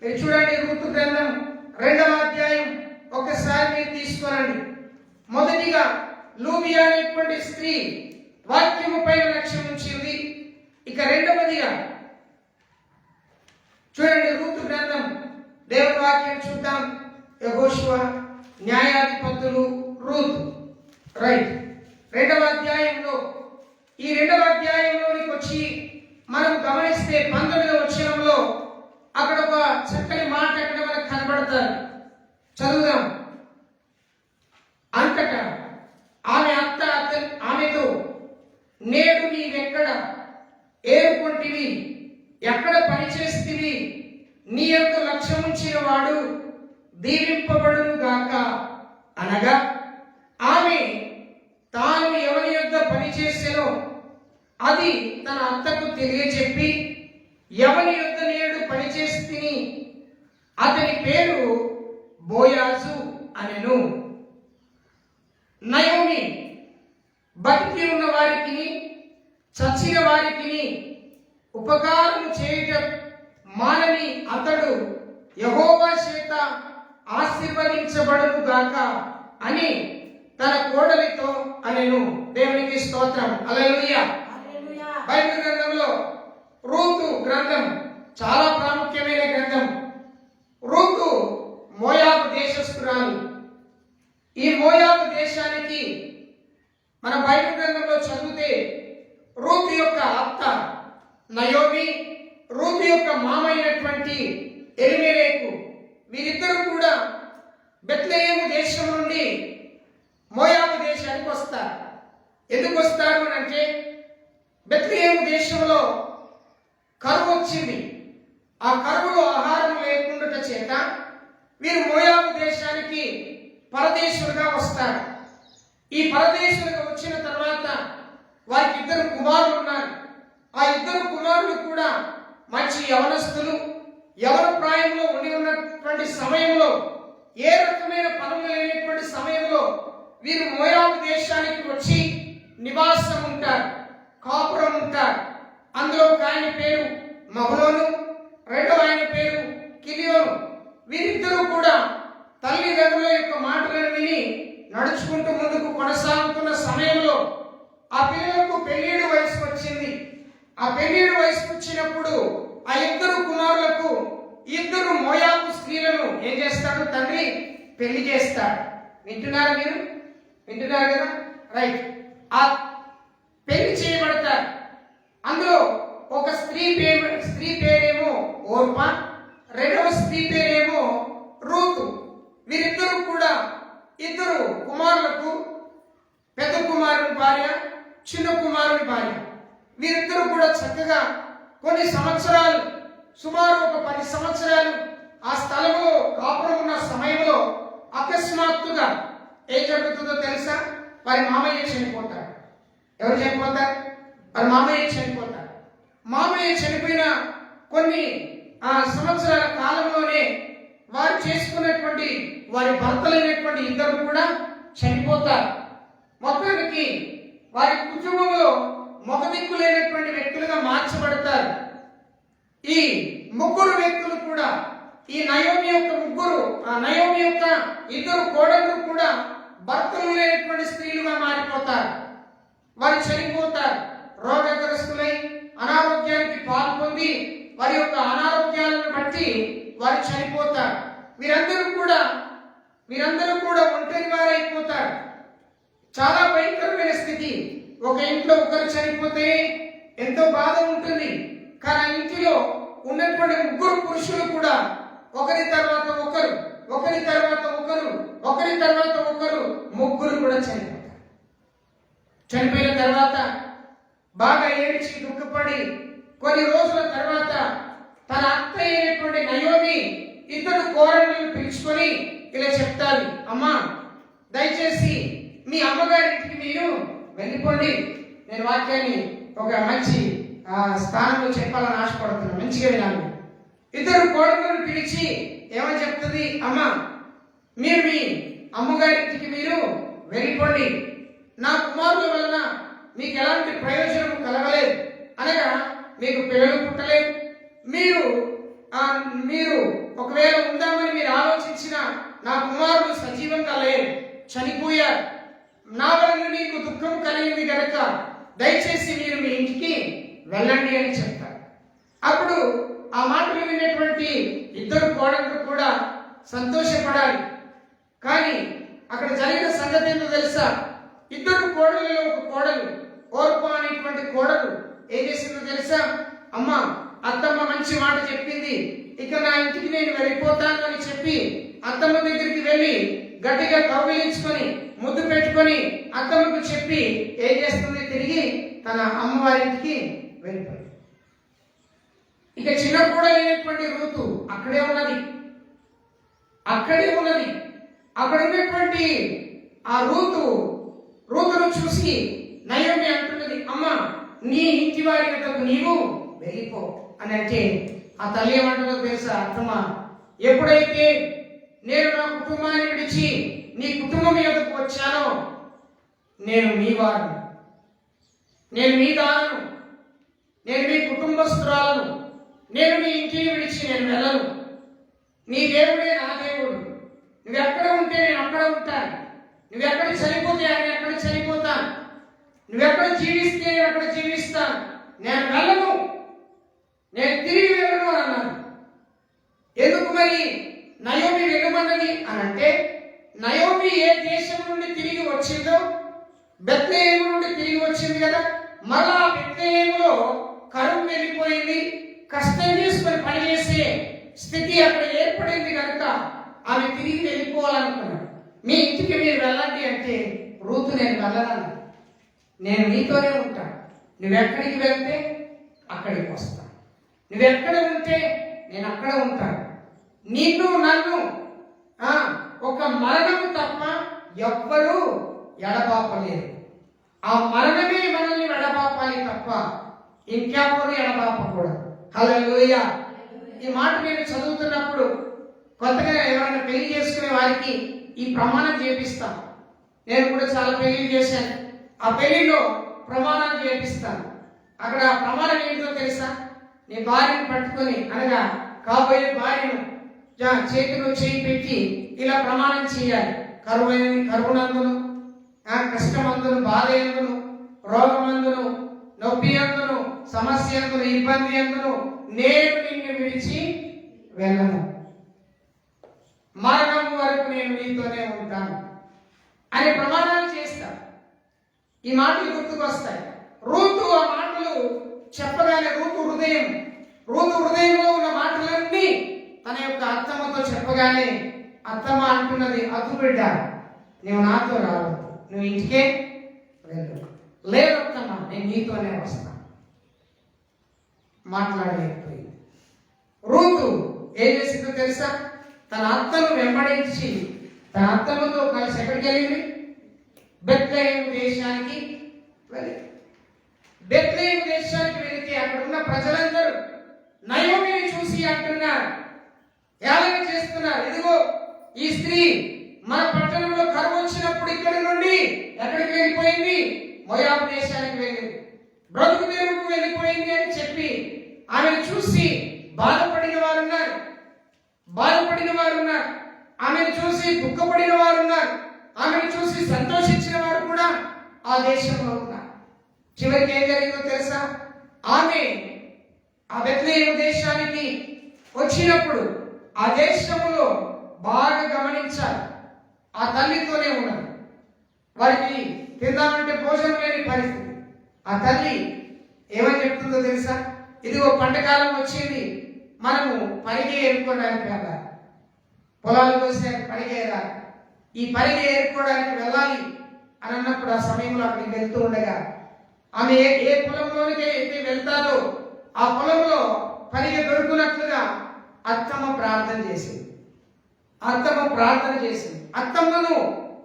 మీరు చూడండి, రూతు గ్రంథం 2వ అధ్యాయం ఒకసారి మీరు తీసుకోనండి. మొదటిగా లూదియా అనేటువంటి స్త్రీ వాక్యము పైన లక్ష్యం ఉంచింది. ఇక రెండవదిగా చూడండి, రూతు గ్రంథం దేవుని వాక్యం చూద్దాం. యెహోషువ, న్యాయాధిపతులు, రూతు, రైట్. 2వ అధ్యాయంలో, ఈ 2వ అధ్యాయంలోనికి వచ్చి మనం గమనిస్తే 19వ వచనంలో అక్కడ ఒక చక్కని మాట అక్కడ మనకు కనబడతారు. చదువుదాం. అంతటా ఆమె అత్త ఆమెతో, నేడు నీవెక్కడ ఏరుకొంటివి, ఎక్కడ పనిచేస్తివి, నీ యొక్క లక్ష్యం ఉంచిన వాడు దీవింపబడును గాక అనగా, ఆమె తాను ఎవరి యొక్క పనిచేసేనో అది తన అత్తకు తెలియజెప్పి, ఎవరి యొక్క నేడు పనిచేస్తిని అతని పేరు బోయాజు అనెను. నయోమి బతికి ఉన్న వారికి చచ్చిన వారికి ఉపకారం చేయటం మానని అతడు యెహోవా చేత ఆశీర్వదించబడును గాక అని తన కోడలితో అనెను. దేవునికి స్తోత్రం, హల్లెలూయా. బైబిల్ గ్రంథంలో రూతు గ్రంథం చాలా ప్రాముఖ్యమైన గ్రంథం. రూతు మోయాబు దేశస్థురాలు. ఈ మోయాబు దేశానికి మన బైబిల్ గ్రంథంలో చదివితే రూతు యొక్క అత్త నయోమి, రూతు యొక్క మామైనటువంటి ఎలిమెలెకు, వీరిద్దరూ కూడా బెత్లెహేము దేశం నుండి మోయాబు దేశానికి వస్తారు. ఎందుకు వస్తారు అని అంటే, బెత్లెహేము దేశంలో కరువు వచ్చింది. ఆ కరువులో ఆహారం లేకుండా చేత వీరు మోయాబు దేశానికి పరదేశులుగా వస్తారు. ఈ పరదేశులుగా వచ్చిన తర్వాత వారికి 2 కుమారులు ఉన్నారు. ఆ 2 కుమారులు కూడా మంచి యవనస్తులు. యవన ప్రాయంలో ఉండి ఉన్నటువంటి సమయంలో, ఏ రకమైన పనులు లేనటువంటి సమయంలో వీరు మోయాబు దేశానికి వచ్చి నివాసం ఉంటారు, కాపురం ఉంటారు. అందులో ఒక ఆయన పేరు మహలోను, రెండవ ఆయన పేరు కిలియోను. వీరిద్దరూ కూడా తల్లిదండ్రుల యొక్క మాటలు నడుచుకుంటూ ముందుకు కొనసాగుతున్న సమయంలో ఆ పిల్లలకు పెళ్ళిడు వయసు వచ్చింది. ఆ పెళ్ళిడు వయసు వచ్చినప్పుడు ఆ ఇద్దరు కుమారులకు ఇద్దరు మోయాబు స్త్రీలను ఏం చేస్తాడు తండ్రి? పెళ్లి చేస్తాడు. వింటున్నారా మీరు? వింటున్నారు కదా? రైట్. ఆ పెళ్లి చేయబడతారు. అందులో ఒక స్త్రీ పేరేమో ఓర్పా, రెండవ స్త్రీ పేరేమో రూతు. వీరిద్దరూ కూడా ఇద్దరు కుమారులకు, పెద్ద కుమారుని భార్య, చిన్న కుమారుని భార్య. వీరిద్దరూ కూడా చక్కగా కొన్ని సంవత్సరాలు, సుమారు ఒక 10 సంవత్సరాలు ఆ స్థలంలో కాపురం ఉన్న సమయంలో అకస్మాత్తుగా ఏం జరుగుతుందో తెలుసా? వారి మామయ్య చనిపోతారు. ఎవరు చనిపోతారు? వారి మామయ్య చనిపోతారు. మామయ్య చనిపోయిన కొన్ని సంవత్సరాల కాలంలోనే వారు చేసుకున్నటువంటి వారి భర్తలైనటువంటి ఇద్దరు కూడా చనిపోతారు. మొత్తానికి వారి కుటుంబంలో మొగదిక్కు లేనటువంటి వ్యక్తులుగా మార్చబడతారు. ఈ ముగ్గురు వ్యక్తులు కూడా, ఈ నయోమి యొక్క ఇద్దరు కోడళ్ళు కూడా భర్తలు లేనటువంటి స్త్రీలుగా మారిపోతారు. వారు చనిపోతారు. రోగగ్రస్తులై అనారోగ్యానికి పాల్పొంది వారి యొక్క అనారోగ్యాలను బట్టి వారు చనిపోతారు. మీరందరూ కూడా ఒంటరి వారైపోతారు. చాలా భయంకరమైన స్థితి. ఒక ఇంట్లో ఒకరు చనిపోతే ఎంతో బాధ ఉంటుంది. కానీ ఆ ఇంటిలో ఉన్నటువంటి ముగ్గురు పురుషులు కూడా ఒకరి తర్వాత ఒకరు, ఒకరి తర్వాత ఒకరు, ఒకరి తర్వాత ఒకరు, ముగ్గురు కూడా చనిపోతారు. చనిపోయిన తర్వాత బాగా ఏడ్చి దుఃఖపడి కొన్ని రోజుల తర్వాత తన అత్త అయినటువంటి నయోమి ఇద్దరు కోడళ్ళను పిలుచుకొని ఇలా చెప్తారు, అమ్మా దయచేసి మీ అమ్మగారింటికి మీరు వెళ్ళిపోండి. నేను వాక్యాన్ని ఒక మంచి స్థానంలో చెప్పాలని ఆశపడుతున్నాను, మంచిగా వినాలి. ఇద్దరు కోడళ్ళను పిలిచి ఏమని చెప్తుంది? అమ్మా మీరు మీ అమ్మగారింటికి మీరు వెళ్ళిపోండి. నా కుమారుల వలన మీకు ఎలాంటి ప్రయోజనం కలగలేదు, అనగా మీకు పిల్లలు పుట్టలేదు. మీరు ఒకవేళ ఉందామని మీరు ఆలోచించిన నా కుమారుడు సజీవంగా లేరు, చనిపోయారు. నా వలన నీకు దుఃఖం కలిగింది కనుక దయచేసి మీరు మీ ఇంటికి వెళ్ళండి అని చెప్తారు. అప్పుడు ఆ మాటలు వినేటువంటి ఇద్దరు కోడళ్ళు కూడా సంతోషపడాలి. కానీ అక్కడ జరిగిన సంగతి ఏంటో తెలుసా? ఇద్దరు కోడళ్ళలో ఒక కోడలు, ఓర్పా అనేటువంటి కోడలు ఏం చేసిందో తెలుసా? అమ్మా అత్తమ్మ మంచి మాట చెప్పింది, ఇక నా ఇంటికి నేను వెళ్ళిపోతాను అని చెప్పి అత్తమ్మ దగ్గరికి వెళ్ళి గట్టిగా కౌగిలించుకొని ముద్దు పెట్టుకొని అత్తమ్మకు చెప్పి ఏం చేస్తుంది? తిరిగి తన అమ్మవారింటికి వెళ్ళిపోయింది. ఇక చిన్న కోడలైనటువంటి రూతు అక్కడే ఉన్నది. అక్కడ ఉన్నటువంటి ఆ రూతును చూసి నయోమి అంటున్నది, అమ్మా నీ ఇంటి వారి వద్దకు నీవు వెళ్ళిపో అని అంటే ఆ తల్లి ఏమంటుందో తెలుసా? అత్తమ్మా ఎప్పుడైతే నేను నా కుటుంబాన్ని విడిచి నీ కుటుంబం మీదకు వచ్చానో నేను మీ వారిని, నేను మీ దానను, నేను మీ కుటుంబస్తురాలను, నేను మీ ఇంటిని విడిచి నేను వెళ్ళను. నీ దేవుడే నా దేవుడు. నువ్వెక్కడ ఉంటే నేను అక్కడ ఉంటాను. నువ్వెక్కడ చనిపోతే నేను ఎక్కడ చనిపోతాను. నువ్వెక్కడ జీవిస్తే నేను అక్కడ జీవిస్తాను. నేను వెళ్ళను, నేను తిరిగి వెళ్ళను అని అన్నాను. ఎందుకు మరి నయోమి వెళ్ళమన్నది అని అంటే, నయోమి ఏ దేశం నుండి తిరిగి వచ్చిందో, బెత్లెహేము నుండి తిరిగి వచ్చింది కదా. మళ్ళా బెత్లెహేములో కరువు వెళ్ళిపోయింది. కష్టం చేసుకొని పనిచేసే స్థితి అక్కడ ఏర్పడింది కనుక ఆమె తిరిగి వెళ్ళిపోవాలనుకున్నాడు. మీ ఇంటికి మీరు వెళ్ళండి అంటే రూతు నేను వెళ్ళను, నేను నీతోనే ఉంటాను. నువ్వెక్కడికి వెళ్తే అక్కడికి వస్తాను. నువ్వెక్కడ ఉంటే నేను అక్కడ ఉంటాను. నిన్ను నన్ను ఒక మరణము తప్ప ఎవ్వరూ ఎడబాపలేరు. ఆ మరణమే మనల్ని ఎడబాపాలి తప్ప ఇంకెవ్వరూ ఎడబాపకూడదు. హల్లెలూయా. ఈ మాట నేను చదువుతున్నప్పుడు కొత్తగా ఎవరైనా పెళ్లి చేసుకునే వారికి ఈ ప్రమాణం చేపిస్తాను. నేను కూడా చాలా పెళ్లిళ్ళు చేశాను. ఆ పెళ్లిలో ప్రమాణాలు చేపిస్తాను. అక్కడ ప్రమాణం ఏంటో తెలుసా? నీ భార్యను పట్టుకొని, అనగా కాబోయే భార్యను చేతిలో చేయి పెట్టి ఇలా ప్రమాణం చేయాలి. కరువునందును, కష్టమందును, బాధ ఎందును, రోగమందును, నొప్పి ఎందును, సమస్య ఎందును, ఇబ్బంది ఎందును నేను నిన్ను విడిచి వెళ్ళను, మరణం వరకు నేను నీతోనే ఉంటాను అని ప్రమాణాలు చేస్తాను. ఈ మాటలు గుర్తుకొస్తాయి. రూతు ఆ మాటలు చెప్పగానే రూతు హృదయంలో ఉన్న మాటలన్నీ తన యొక్క అత్తమ్మతో చెప్పగానే అత్తమ్మ అంటున్నది, అత్తు బిడ్డ నువ్వు నాతో రావద్దు, నువ్వు ఇంటికే వెళ్ళు. లేదు అత్తమ్మ, నేను నీతోనే వస్తాను. మాట్లాడలేకపోయింది. రూతు ఏం చేసిందో తెలుసా? తన అత్తను వెంబడించి తన అత్తమ్మతో కలిసి ఎక్కడికి వెళ్ళింది? బెత్లెహేము దేశానికి వెళ్ళింది. బెత్లెహేము దేశానికి వెళితే అక్కడ ఉన్న ప్రజలందరూ నయోమిని చూసి అంటున్నారు, ఏలన చేస్తున్నారు, ఇదిగో ఈ స్త్రీ మన పట్టణంలో కరువు వచ్చినప్పుడు ఇక్కడి నుండి ఎక్కడికి వెళ్ళిపోయింది? మోయాబు దేశానికి వెళ్ళింది, బ్రతుకు తెరువుకు వెళ్ళిపోయింది అని చెప్పి ఆమెను చూసి బాధపడిన వారు ఉన్నారు, ఆమెను చూసి దుఃఖపడిన వారు ఉన్నారు, ఆమెను చూసి సంతోషించిన వారు కూడా ఆ దేశంలో ఉన్నారు. చివరికి ఏం జరిగిందో తెలుసా? ఆమె ఆ బెత్లెహేము దేశానికి వచ్చినప్పుడు ఆ దేశంలో బాగా గమనించాలి, ఆ తల్లితోనే ఉన్నది. వారికి తిందామంటే భోజనం లేని పరిస్థితి. ఆ తల్లి ఏమని చెప్తుందో తెలుసా? ఇదిగో పంటకాలం వచ్చింది, మనము పరిగె ఏరుకోవడానికి వెళ్ళాలి, పొలాలు కోసే పరిగె ఏరాలి, ఈ పరిగె ఏరుకోవడానికి వెళ్ళాలి అని అన్నప్పుడు ఆ సమయంలో అక్కడికి వెళ్తూ ఉండగా ఆమె ఏ పొలంలోనికి అయితే వెళ్తాదో ఆ పొలంలో పరిగె దొరుకున్నట్లుగా అత్తమ్మ ప్రార్థన చేసింది. అత్తమ్మను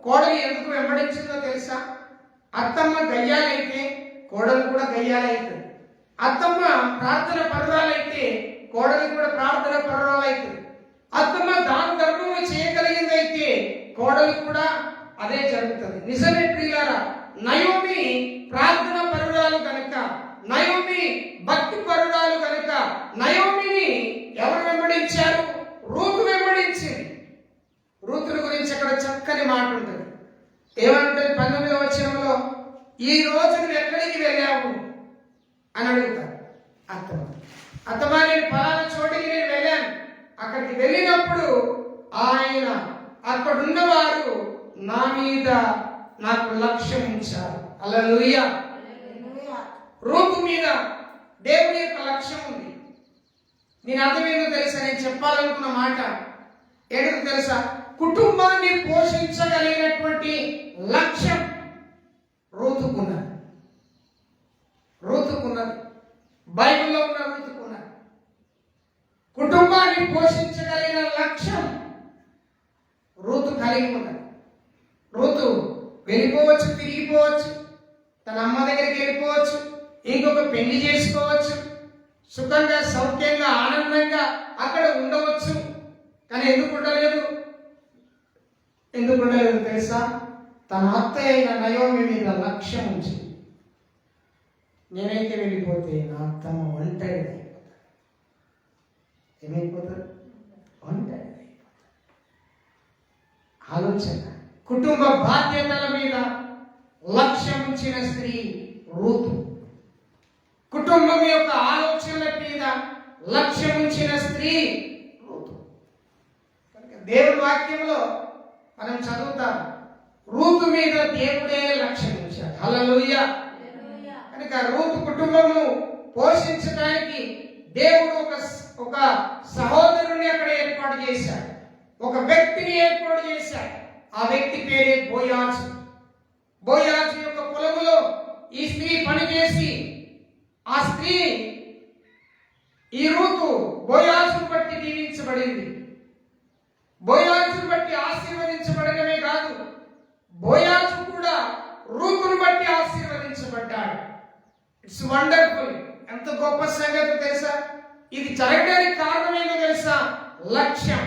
కోడలు ఎందుకు వెంబడించిందో తెలుసా? అత్తమ్మ గయ్యాలైతే కోడలు కూడా గయ్యాలైతుంది. అత్తమ్మ ప్రార్థన పరురాలైతే కోడలు కూడా ప్రార్థన పరురాలైతుంది. అత్తమ్మ దాని ధర్మము చేయగలిగిందైతే కోడలు కూడా అదే జరుగుతుంది. నిజమే ప్రియులారా, నయోమి ప్రార్థన పరురాలు కనుక, నయోమి భక్తి పరురాలు కనుక నయోమిని ఎవరు వెంబడించారు? రూతు వెంబడించింది. రూతుల గురించి అక్కడ చక్కని మాట ఉంటుంది. ఏమంటుంది? 19వ వచనంలో, ఈ రోజు నువ్వు ఎక్కడికి వెళ్ళావు అని అడుగుతారు అత్తమ్మ నేను పలానా చోటికి నేను వెళ్ళాను. అక్కడికి వెళ్ళినప్పుడు ఆయన అక్కడున్నవారు నా మీద నాకు లక్ష్యం ఉంచారు. హల్లెలూయా. రూపు మీద దేవుని యొక్క లక్ష్యం ఉంది. నేను అర్థమేందో తెలుసా? నేను చెప్పాలనుకున్న మాట ఏంటో తెలుసా? కుటుంబాన్ని పోషించగలిగినటువంటి లక్ష్యం రూతుకున్నది. బైబిల్లో ఉన్న రూతుకున్నది. కుటుంబాన్ని పోషించగలిగిన లక్ష్యం రూతు కలిగి ఉన్నది. రూతు వెళ్ళిపోవచ్చు, తిరిగిపోవచ్చు, తన అమ్మ దగ్గరికి వెళ్ళిపోవచ్చు, ఇంకొక పెళ్లి చేసుకోవచ్చు, సుఖంగా సౌఖ్యంగా ఆనందంగా అక్కడ ఉండవచ్చు. కానీ ఎందుకు ఉండలేదు తెలుసా? తన అత్త అయిన నయోమి మీద లక్ష్యం ఉంచి, నేనైతే వెళ్ళిపోతే నా అత్తమ్మ ఒంటరి అయిపోతాడు. ఏమైపోతాడు? ఒంటరి అయిపోతాడు. ఆలోచన, కుటుంబ బాధ్యతల మీద లక్ష్యం ఉంచిన స్త్రీ రూతు. కుటుంబం యొక్క ఆలోచనల మీద లక్ష్యం ఉంచిన స్త్రీ రూతు. దేవుని వాక్యంలో మనం చదువుతాం, రూతు మీద దేవుడే లక్ష్యం ఉంచాడు. హల్లెలూయా. కనుక రూతు కుటుంబమును పోషించడానికి దేవుడు ఒక సహోదరుని అక్కడ ఏర్పాటు చేశాడు, ఒక వ్యక్తిని ఏర్పాటు చేశాడు. ఆ వ్యక్తి పేరే బోయాజు. బోయాజు యొక్క పొలములో ఈ స్త్రీ పనిచేసి, ఆ స్త్రీ ఈ రూతు బోయాజును బట్టి దీవించబడింది. బోయాజును బట్టి ఆశీర్వదించబడమే కాదు, బోయాజు కూడా రూతును బట్టి ఆశీర్వదించబడ్డాడు. It's wonderful. ఎంత గొప్ప సంగతి తెలుసా? ఇది జరగడానికి కారణమేంటో తెలుసా? లక్ష్యం.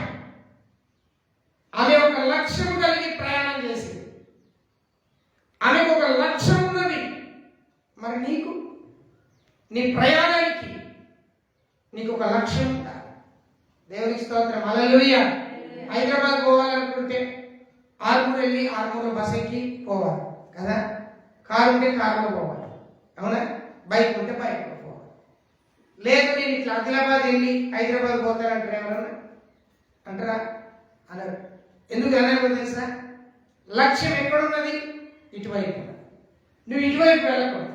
ఆమె ఒక లక్ష్యం కలిగి ప్రయాణం చేసింది. ఆమెకు ఒక లక్ష్యం ఉన్నది. మరి నీకు, నీ ప్రయాణానికి నీకు ఒక లక్ష్యం ఉండాలి. దేవునికి స్తోత్రం. హల్లెలూయా. హైదరాబాద్ పోవాలనుకుంటే ఆర్మూరు వెళ్ళి ఆర్మూరు బస్ ఎక్కి పోవాలి కదా, కారు ఉంటే కారులో పోవాలి, అవునా, బైక్ ఉంటే బైక్లో పోవాలి. లేదు నేను ఇట్లా ఆదిలాబాద్ వెళ్ళి హైదరాబాద్ పోతానంటారా ఎవరన్నా అంటారా? అన్నారు. ఎందుకు అన్నారు తెలుసా? లక్ష్యం ఎక్కడున్నది? ఇటువైపు. నువ్వు ఇటువైపు వెళ్ళకూడదు.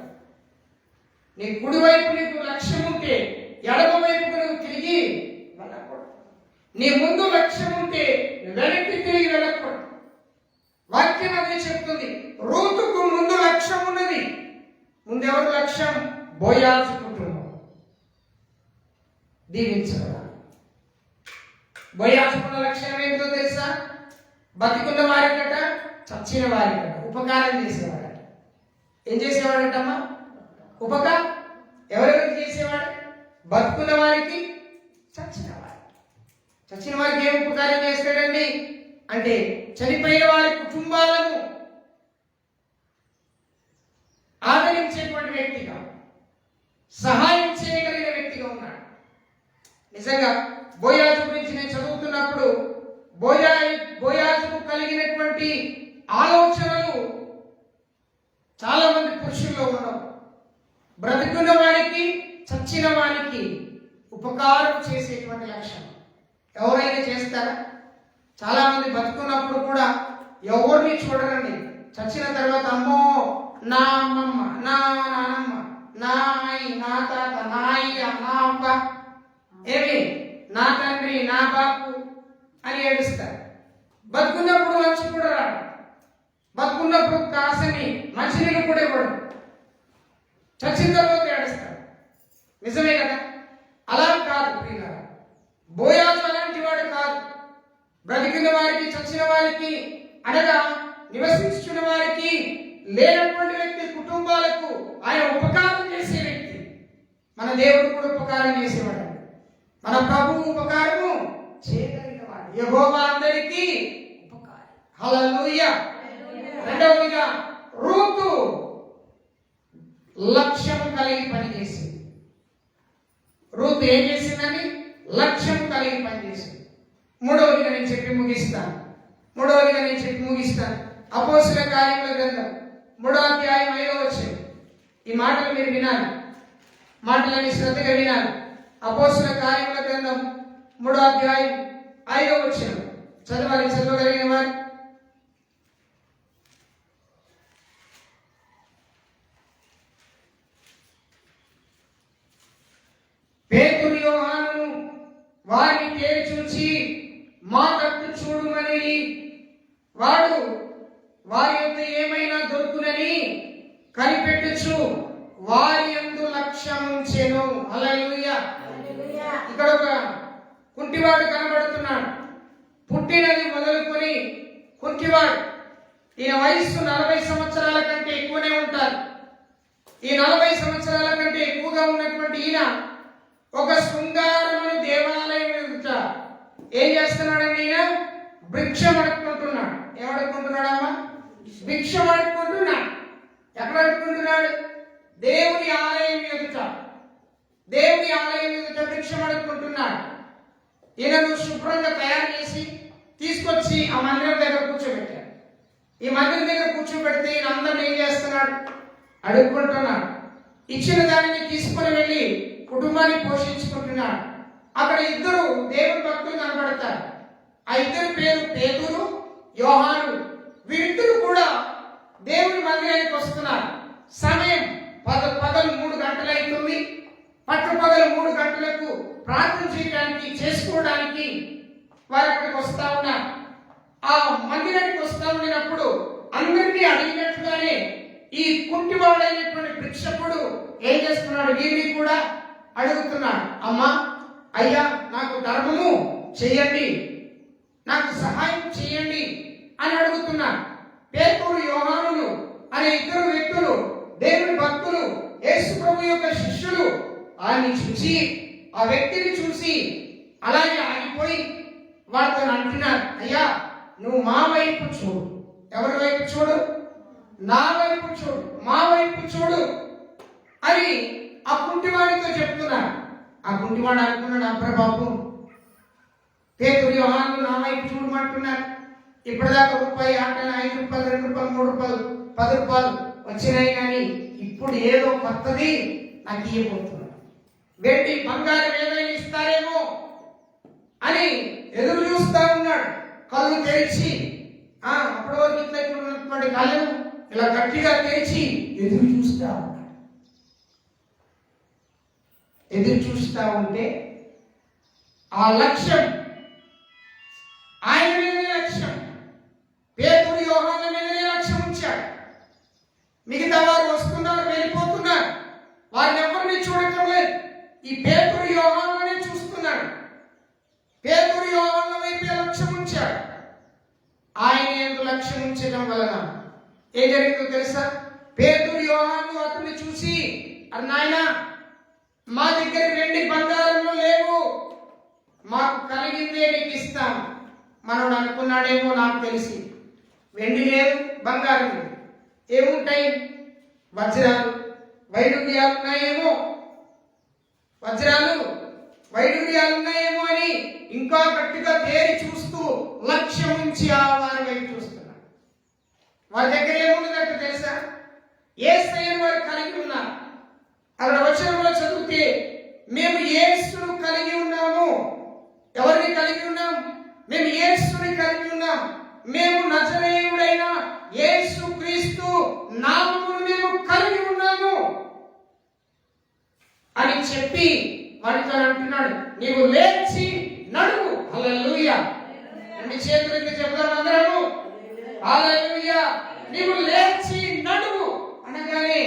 నీ కుడివైపు నీకు లక్ష్యం ఉంటే ఎడమ వైపుకు నువ్వు తిరిగి వెళ్ళకూడదు. నీ ముందు లక్ష్యం ఉంటే వెనక్కి తిరిగి వెళ్ళకూడదు. వాక్యం అదే చెప్తుంది. రూతుకు ముందు లక్ష్యం ఉన్నది. ముందెవరు లక్ష్యం? బోయాజు కుటుంబం దీవించగలరు. బోయాజుకున్న లక్ష్యం ఏంటో తెలుసా? బతికున్న వారికట చచ్చిన వారికట ఉపకారం చేసేవాడట. ఏం చేసేవాడటమ్మా? ఉపకారం. ఎవరెవరికి చేసేవాడు? బతుకున్న వారికి, చచ్చిన వారికి. చచ్చిన వారికి ఏం ఉపకారం చేస్తాడండి అంటే చనిపోయిన వారి కుటుంబాలను ఆదరించేటువంటి వ్యక్తిగా, సహాయం చేయగలిగిన వ్యక్తిగా ఉన్నాడు. నిజంగా బోయాజు గురించి నేను చదువుతున్నప్పుడు బోయాజుకు కలిగినటువంటి ఆలోచనలు చాలా మంది పురుషుల్లో ఉండవు. బ్రతుకున్న వారికి, చచ్చిన వారికి ఉపకారం చేసేటువంటి లక్ష్యం ఎవరైనా చేస్తారా? చాలా మంది బతుకున్నప్పుడు కూడా ఎవరిని చూడరండి. చచ్చిన తర్వాత అమ్మో నా అమ్మమ్మ, నా నానమ్మ, నా అయ్యి, నా తాత, నా అయ్య, నా అవ్వ, ఏమి నా తండ్రి, నా బాపు అని ఏడుస్తారు. బతుకున్నప్పుడు మంచి కూడా రాడు. బతుకున్నప్పుడు కాసని మంచినీళ్ళు కూడా ఇవ్వడు. చచ్చిన తర్వాత ఏడుస్తాడు. నిజమే కదా? అలా కాదు ప్రియులారా. బోయాజు అలాంటి వాడు కాదు. బ్రతికిన వారికి, చచ్చిన వారికి, అనగా నివసించున్న వారికి, లేనటువంటి వ్యక్తి కుటుంబాలకు ఆయన ఉపకారం చేసే వ్యక్తి. మన దేవుడు కూడా ఉపకారం చేసేవాడు. మన ప్రభువు ఉపకారము చేయగలిగిన వాడు. యెహోవా అందరికీ ఉపకారం. హల్లెలూయా. రెండవదిగా రూతు లక్ష్యం కలిగి పనిచేసింది. రూతు ఏం చేసిందని? లక్ష్యం కలిగి పనిచేసింది. మూడవదిగా నేను చెప్పి ముగిస్తాను. అపోస్తలుల కార్యముల గ్రంథం 3వ అధ్యాయం 5వ వచనం. ఈ మాటలు మీరు వినాలి. మాటలని శ్రద్ధగా వినాలి. అపోస్తలుల కార్యముల గ్రంథం 3వ అధ్యాయం 5వ వచనం చదవాలి. చదవగలిగిన వారు పేతురు యోహాను వారిని తేరి చూచి మా తట్టు చూడుమని, వాడు వారి యొక్క ఏమైనా దొరుకునని కనిపెట్టుచు వారి యందు లక్ష్యం ఉంచెను. హల్లెలూయా. ఇక్కడ ఒక కుంటివాడు కనబడుతున్నాడు. పుట్టినది మొదలుకొని కుంటివాడు. ఈయన వయస్సు 40 సంవత్సరాల కంటే ఎక్కువనే ఉంటారు. ఈ 40 సంవత్సరాల కంటే ఎక్కువగా ఉన్నటువంటి ఈయన ఒక శృంగారమైన దేవాలయం ఎదుట ఏం చేస్తున్నాడండి? ఈయన భిక్షం అడుక్కుంటున్నాడు. ఏమడుక్కుంటున్నాడమ్మా? భిక్షం అడుక్కుంటున్నాడు. ఎక్కడ అడుక్కుంటున్నాడు? దేవుని ఆలయం ఎదుట భిక్షం అడుక్కుంటున్నాడు. ఈయనను శుభ్రంగా తయారు చేసి తీసుకొచ్చి ఆ మందిరం దగ్గర కూర్చోబెట్టాడు. ఈ మందిరం దగ్గర కూర్చోబెడితే ఈయన అందరిని ఏం చేస్తున్నాడు? అడుక్కుంటున్నాడు. ఇచ్చిన దానిని తీసుకుని వెళ్ళి కుటుంబాన్ని పోషించుకుంటున్నాడు. అక్కడ ఇద్దరు దేవుని భక్తులు కనబడతారు. ఆ ఇద్దరు పేరు పేతురు, యోహాను. వీరిద్దరు కూడా దేవుని మందిరానికి వస్తున్నారు. సమయం పగలు 3 గంటలైతుంది. పగలు 3 గంటలకు ప్రార్థన చేయడానికి, చేసుకోవడానికి వారు అక్కడికి వస్తా ఉన్నారు. ఆ మందిరానికి వస్తా ఉన్నప్పుడు అందరినీ అడిగినట్లుగానే ఈ కుంటివాడైనటువంటి భిక్షకుడు ఏం చేస్తున్నాడు? వీరిని కూడా అడుగుతున్నాడు. అమ్మా, అయ్యా, నాకు ధర్మము చేయండి, నాకు సహాయం చేయండి అని అడుగుతున్నాడు. పేతురు, యోహానులు అనే ఇద్దరు వ్యక్తులు, దేవుని భక్తులు, యేసు ప్రభు యొక్క శిష్యులు ఆయన్ని చూసి, ఆ వ్యక్తిని చూసి అలాగే ఆగిపోయి వారితో అంటున్నారు, అయ్యా, నువ్వు మా వైపు చూడు. ఎవరి వైపు చూడు? నా వైపు చూడు, మా వైపు చూడు అని ఆ కుంటివాడితో చెప్తున్నారు. ఆ కుంటివాడు అనుకున్నాడు, అబ్రబాబు, పేతురు, యోహాను నా వైపు చూడమంటున్నారు. ఇప్పటిదాకా రూపాయి ఆటలు 5 రూపాయలు, 2 రూపాయలు, 3 రూపాయలు, 10 రూపాయలు వచ్చినాయి, కానీ ఇప్పుడు ఏదో కొత్తది నాకు ఇవ్వబోతున్నాడు. వెండి బంగారం ఏదైనా ఇస్తారేమో అని ఎదురు చూస్తా ఉన్నాడు. కళ్ళు తెరిచి అప్పటి వరకు ఇట్లా కళ్ళను ఇలా గట్టిగా తెరిచి ఎదురు చూస్తా ఉన్నాడు. ఎదురు చూస్తా ఉంటే ఆ లక్ష్యం ఆయన మీదనే లక్ష్యం, పేతురు యోహాను మీదనే లక్ష్యం ఉంచాడు. మిగతా వారు వస్తున్నారు, వెళ్ళిపోతున్నారు, వారిని ఎవరిని చూడటం లేదు. ఈ పేతురు యోహానునే చూస్తున్నాడు. పేతురు యోహాను వైపే లక్ష్యం ఉంచాడు. ఆయన యందు లక్ష్యం ఉంచడం వలన ఏం జరిగిందో తెలుసా? పేతురు యోహాను అతన్ని చూసి, నాయనా, మా దగ్గర వెండి బంగారంలో లేవు, మాకు కలిగిందే నీకు ఇస్తాం. మనోడు అనుకున్నాడేమో, నాకు తెలిసి వెండి లేదు, బంగారం లేదు, ఏముంటాయి? వజ్రాలు వైడూర్యాలు ఉన్నాయేమో, వజ్రాలు వైడూర్యాలు ఉన్నాయేమో అని ఇంకా గట్టిగా తేరి చూస్తూ లక్ష్యం ఉంచి వారి వైపు చూస్తున్నారు. వారి దగ్గర ఏమున్నదంటే తెలుసా? యేసయ్యను వారు కలిగి ఉన్నారు. అక్కడ వచనంలో చదివితే, మేము యేసును కలిగి ఉన్నాము. ఎవరిని కలిగి ఉన్నాం? మేము యేసుని కలిగి ఉన్నాం. మేము నజరేయుడైన యేసు క్రీస్తు నామమును మేము కలిగి ఉన్నాము అని చెప్పి వాడితో అంటున్నాడు, నీవు లేచి నడువు. హల్లెలూయా! రెండు చేతులకి చెప్తాను అందరము, హల్లెలూయా! నీవు లేచి నడువు అనగానే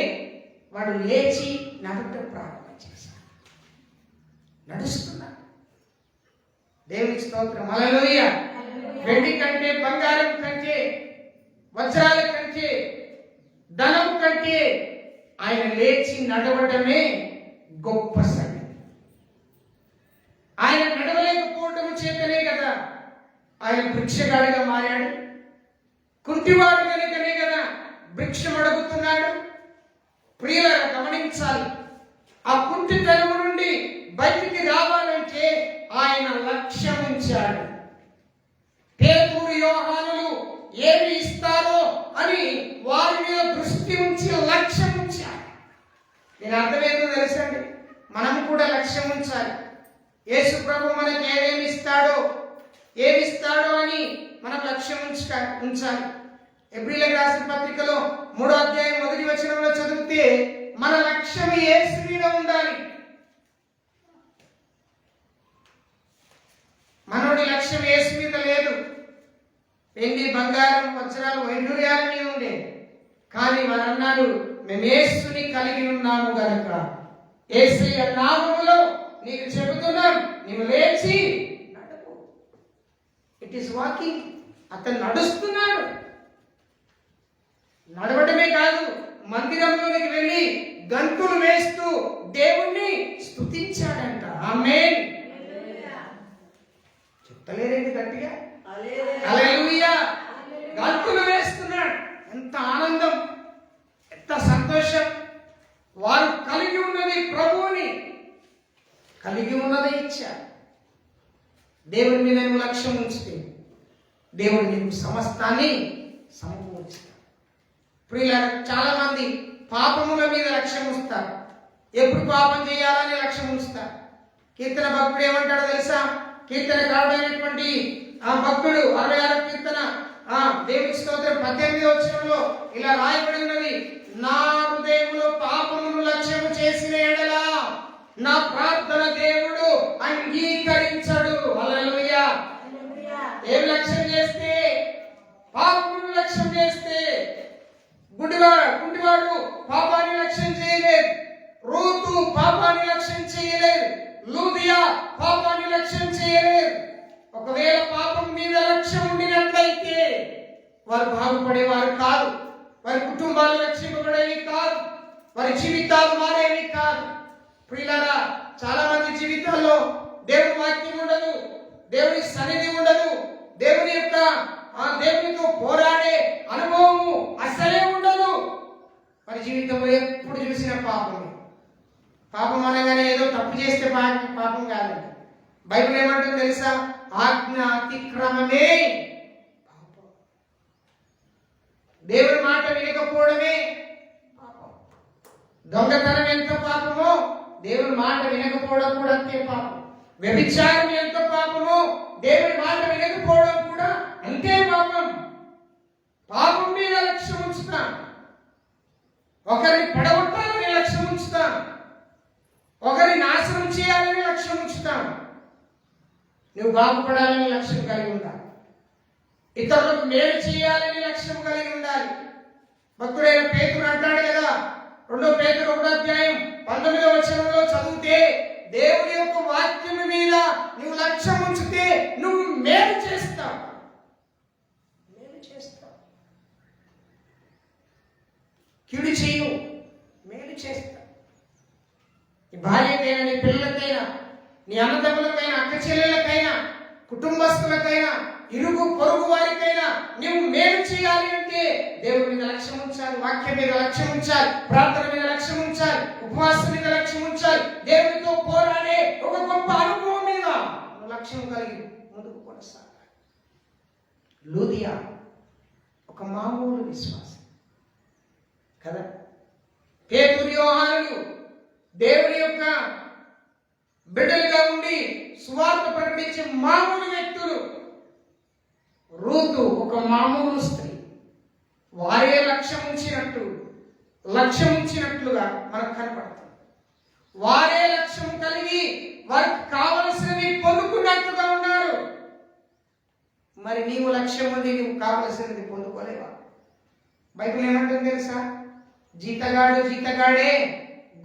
వాడు లేచి నడవటం ప్రారంభం చేశాడు. నడుస్తున్నాడు. దేవునికి స్తోత్రం, హల్లెలూయా! వెండి కంటే, బంగారం కంటే, వజ్రాల కంటే, ధనం కంటే ఆయన లేచి నడవడమే గొప్ప సంగతి. ఆయన నడవలేకపోవటం చేతనే కదా ఆయన భిక్షగాడిగా మారాడు. కుంటివాడు కనుకనే కదా భిక్షం అడుగుతున్నాడు. ప్రియులను గమనించాలి, ఆ కుంటితనము నుండి బయటికి రావాలంటే ఆయన లక్ష్యం ఉంచాడు. పేతురు యోహానులు ఏమి ఇస్తారో అని వారి మీద దృష్టి ఉంచి లక్ష్యం ఉంచాడు. నేను అర్థమేందో తెలుసండి, మనం కూడా లక్ష్యం ఉంచాలి. యేసు ప్రభు మనకి ఏమి ఇస్తాడో అని మనం లక్ష్యం ఉంచాలి. ఎబ్రీయులకు రాసిన పత్రికలో 3వ అధ్యాయం 1వ వచనంలో చదివితే, మన లక్ష్యం యేసు మీద ఉండాలి. మనోడి లక్ష్యం యేసు మీద లేదు. వెండి, బంగారం, వజ్రాలు, వైడూర్యాల మీద ఉండే. కానీ వారు అన్నారు, మేము యేసుని కలిగి ఉన్నాము గనుక యేసయ్య నామములో నీకు చెబుతున్నాం, నీవు లేచి నడువు. It is walking. అతను నడుస్తున్నాడు. నడవటమే కాదు, మందిరంలోనికి వెళ్ళి గంతులు వేస్తూ దేవుణ్ణి స్తుతించాడంట. ఆమేన్. చెప్తలేరేంటి గట్టిగా? హల్లెలూయా! గంతులు వేస్తున్నాడు. ఎంత ఆనందం, ఎంత సంతోషం. వారు కలిగి ఉన్నది ప్రభువుని, కలిగి ఉన్నదే ఇచ్చారు. దేవుని మీద నువ్వు లక్ష్యం ఉంచితే దేవుడు నీకు సమస్తాన్ని సమకూర్చుతాడు. ప్రియులారా, చాలా మంది పాపముల మీద లక్ష్యం ఉంచుతారు. ఎప్పుడు పాపం చేయాలని లక్ష్యం ఉంచుతారు. కీర్తన భక్తుడు ఏమంటాడో తెలుసా? కీర్తనకారుడైనటువంటి ఆ భక్తుడు 66వ కీర్తన దేవుని స్తోత్రం 18వ వచనంలో ఇలా రాయబడి ఉన్నది, నా హృదయములో పాపమును లక్ష్యము చేసిన ఎడల నా ప్రార్థన దేవుడు అంగీకరించడు. హల్లెలూయా! ఏం లక్ష్యం చేస్తే? పాపమును లక్ష్యం చేస్తే. గుడ్డివాడు పాపాన్ని లక్ష్యం చేయలేదు. రూతు పాపాన్ని లక్ష్యం చేయలేదు. లూదియా పాపాన్ని లక్ష్యం చేయలేదు. ఒకవేళ పాపం మీద లక్ష్యం ఉండినట్లయితే వారు బాగుపడేవారు కాదు. వారి కుటుంబాలు రక్షింపబడేవి కాదు. వారి జీవితాలు మారేవి కాదు. ప్రియులారా, చాలా మంది జీవితాల్లో దేవుని వాక్యం ఉండదు, దేవుని సన్నిధి ఉండదు, దేవునితో పోరాడే అనుభవము అసలే ఉండదు. వారి జీవితంలో ఎప్పుడు చూసిన పాపమే. పాపం అనగానే ఏదో తప్పు చేస్తే పాపం కాదండి. బైబిల్ ఏమంటుంది తెలుసా? ఆజ్ఞ అతిక్రమమే పాపం. దేవుని మాట వినకపోవడమే పాపం. దొంగతనం ఎంత పాపమో దేవుని మాట వినకపోవడం కూడా అంతే పాపం. వ్యభిచారం ఎంత పాపమో దేవుని మాట వినకపోవడం కూడా అంతే పాపం. పాపం మీద లక్ష్యం ఉంచుతాం, ఒకరిని పడగొట్టాలని లక్ష్యం ఉంచుతాం, ఒకరిని నాశనం చేయాలని లక్ష్యం ఉంచుతాం. నువ్వు బాగుపడాలని లక్ష్యం కలిగి ఉండాలి, ఇతరులకు మేలు చేయాలని లక్ష్యం కలిగి ఉండాలి. భక్తుడైన పేతురు అంటాడు కదా, 2 పేతురు 1:19 చదివితే, దేవుని యొక్క వాక్యం మీద నువ్వు లక్ష్యం ఉంచితే నువ్వు మేలు చేస్తావు, మేలు చేస్తావు. కీడు చేయు, మేలు చేస్తావు. నీ భార్యకైనా, నీ పిల్లలకైనా, నీ అన్నదమ్ములకైనా, అక్క చెల్లెలకైనా, కుటుంబస్తులకైనా, ఇరుగు పొరుగు వారికైనా నువ్వు మేలు చేయాలి అంటే దేవుడి మీద లక్ష్యం ఉంచాలి, వాక్యం మీద లక్ష్యం ఉంచాలి, ప్రార్థన మీద లక్ష్యం ఉంచాలి, ఉపవాసం మీద లక్ష్యం ఉంచాలి, దేవుడితో పోరాడే ఒక గొప్ప అనుభవం మీద లక్ష్యం కలిగి ముందుకు కొనసాగాలి. లూదియా ఒక మామూలు విశ్వాసం కదా. పేతురు, యోహానులు దేవుని యొక్క బిడ్డలుగా ఉండి సువార్త ప్రకటించే మామూలు వ్యక్తులు. రూతు ఒక మామూలు స్త్రీ. వారే లక్ష్యం ఉంచినట్లుగా మనకు కనపడుతుంది. వారే లక్ష్యం కలిగి వారికి కావలసినవి పొందుకున్నట్లుగా ఉన్నారు. మరి నీవు లక్ష్యం ఉంది, నీవు కావలసినది పొందుకోలేవా? బైబిల్ ఏమంటుంది తెలుసా? జీతగాడే,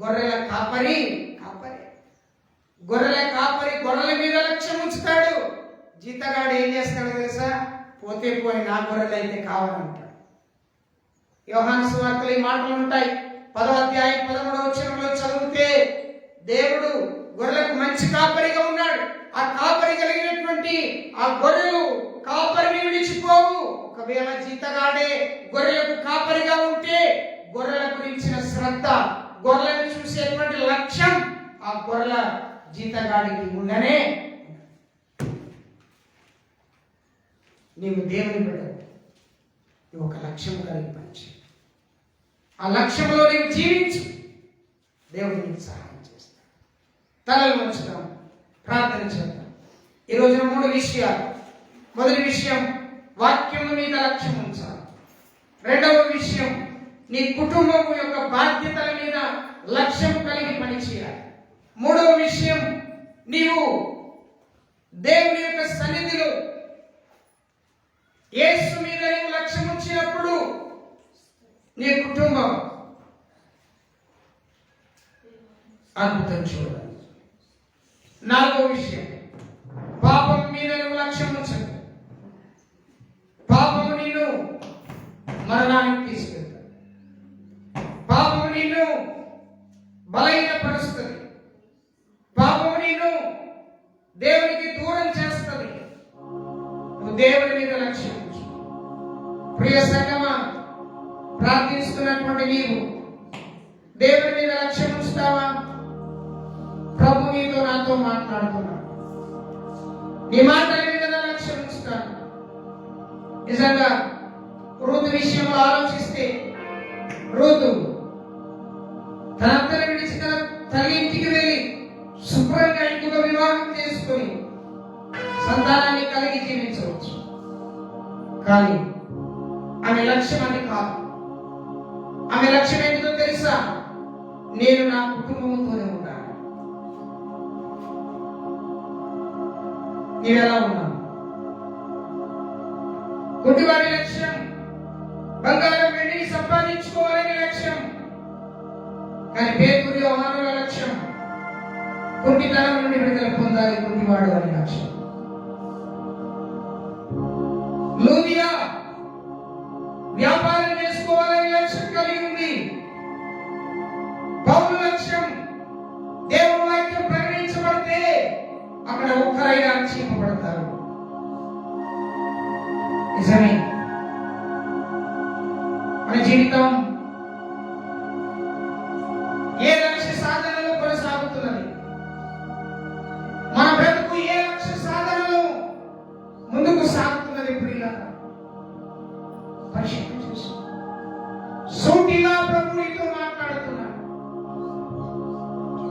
గొర్రెల కాపరి. గొర్రెల కాపరి గొర్రెల మీద లక్ష్యం ఉంచుతాడు. జీతగాడు ఏం చేస్తాడో తెలుసా? పోతే పోయి నా గొర్రెలు అయితే కావాలంటాడు. యోహాను సువార్తలో ఈ మాటలు ఉంటాయి. 10:13 చదివితే, దేవుడు గొర్రెలకు మంచి కాపరిగా ఉన్నాడు. ఆ కాపరి కలిగినటువంటి ఆ గొర్రెలు కాపరిని విడిచిపోవు. ఒకవేళ జీతగాడే గొర్రెలకు కాపరిగా ఉంటే గొర్రెల గురించిన శ్రద్ధ, గొర్రెలను చూసేటువంటి లక్ష్యం ఆ గొర్రెల జీతగాడికి ఉండనే. నీవు దేవుని బిడ్డవు, నువ్వు ఒక లక్ష్యం కలిగి పనిచేయి. ఆ లక్ష్యంలో నీవు జీవించు, దేవుడు నీకు సహాయం చేస్తాడు. తలలు ఉంచుదాం, ప్రార్థన చేద్దాం. ఈరోజు 3 విషయాలు. మొదటి విషయం, వాక్యం మీద లక్ష్యం ఉంచాలి. రెండవ విషయం, నీ కుటుంబం యొక్క బాధ్యతల మీద లక్ష్యం కలిగి పనిచేయాలి. మూడవ విషయం, నీవు దేవుని యొక్క సన్నిధిలో యేసు మీద నీవు లక్ష్యం ఉంచినప్పుడు నీ కుటుంబం అద్భుతం చూడాలి. నాలుగో విషయం, పాపం మీద నువ్వు లక్ష్యం ఉంచదు. పాపము నిన్ను మరణానికి తీసుకెళ్తాడు. పాపము నిన్ను బలహీనపరుస్తుంది. పాపము నిన్ను దేవునికి దూరం చేస్తుంది. నువ్వు దేవుని మీద లక్ష్యం ఉంచు. ప్రియ సంగమా, ప్రార్థిస్తున్నటువంటి నీవు దేవుని మీద లక్ష్యం ఉంచుతావా? ప్రభు నీతో నాతో మాట్లాడుతున్నాడు. నీ మాటల మీద నా లక్ష్యం ఉంచుతాను. నిజంగా రూతు విషయంలో ఆలోచిస్తే, రూతు తన అత్తను విడిచి తన తల్లి ఇంటికి వెళ్ళి శుభ్రంగా ఇంకొక వివాహం చేసుకొని సంతానాన్ని కలిగి జీవించవచ్చు. కానీ ఆమె లక్ష్యం అది కాదు. ఆమె లక్ష్యం ఏంటో తెలుసా? నేను నా కుటుంబంతోనే ఉన్నాను. నీవెలా ఉన్నావు? గుడ్డివాడి లక్ష్యం బంగారం వెండిని సంపాదించుకోవాలని లక్ష్యం. కానీ పేతురు, యోహానుల లక్ష్యం కుంటితనం నుండి విడుదల పొందాలి, గుడ్డివాడు అని లక్ష్యం. లూదియా వ్యాపారం చేసుకోవాలని లక్ష్యం కలిగి ఉంది. పౌలు లక్ష్యం దేవుని వాక్యం ప్రకటించబడితే అక్కడ ఒక్కరైనా రక్షింపబడతారు. నిజమే. మన జీవితం ఏ లక్ష్య సాధనలో కొనసాగుతున్నది? మన బ్రతుకు ఏ లక్ష్య సాధనలో ముందుకు సాగుతున్నది? ప్రియులారా, పరిశీలన చేసుకో.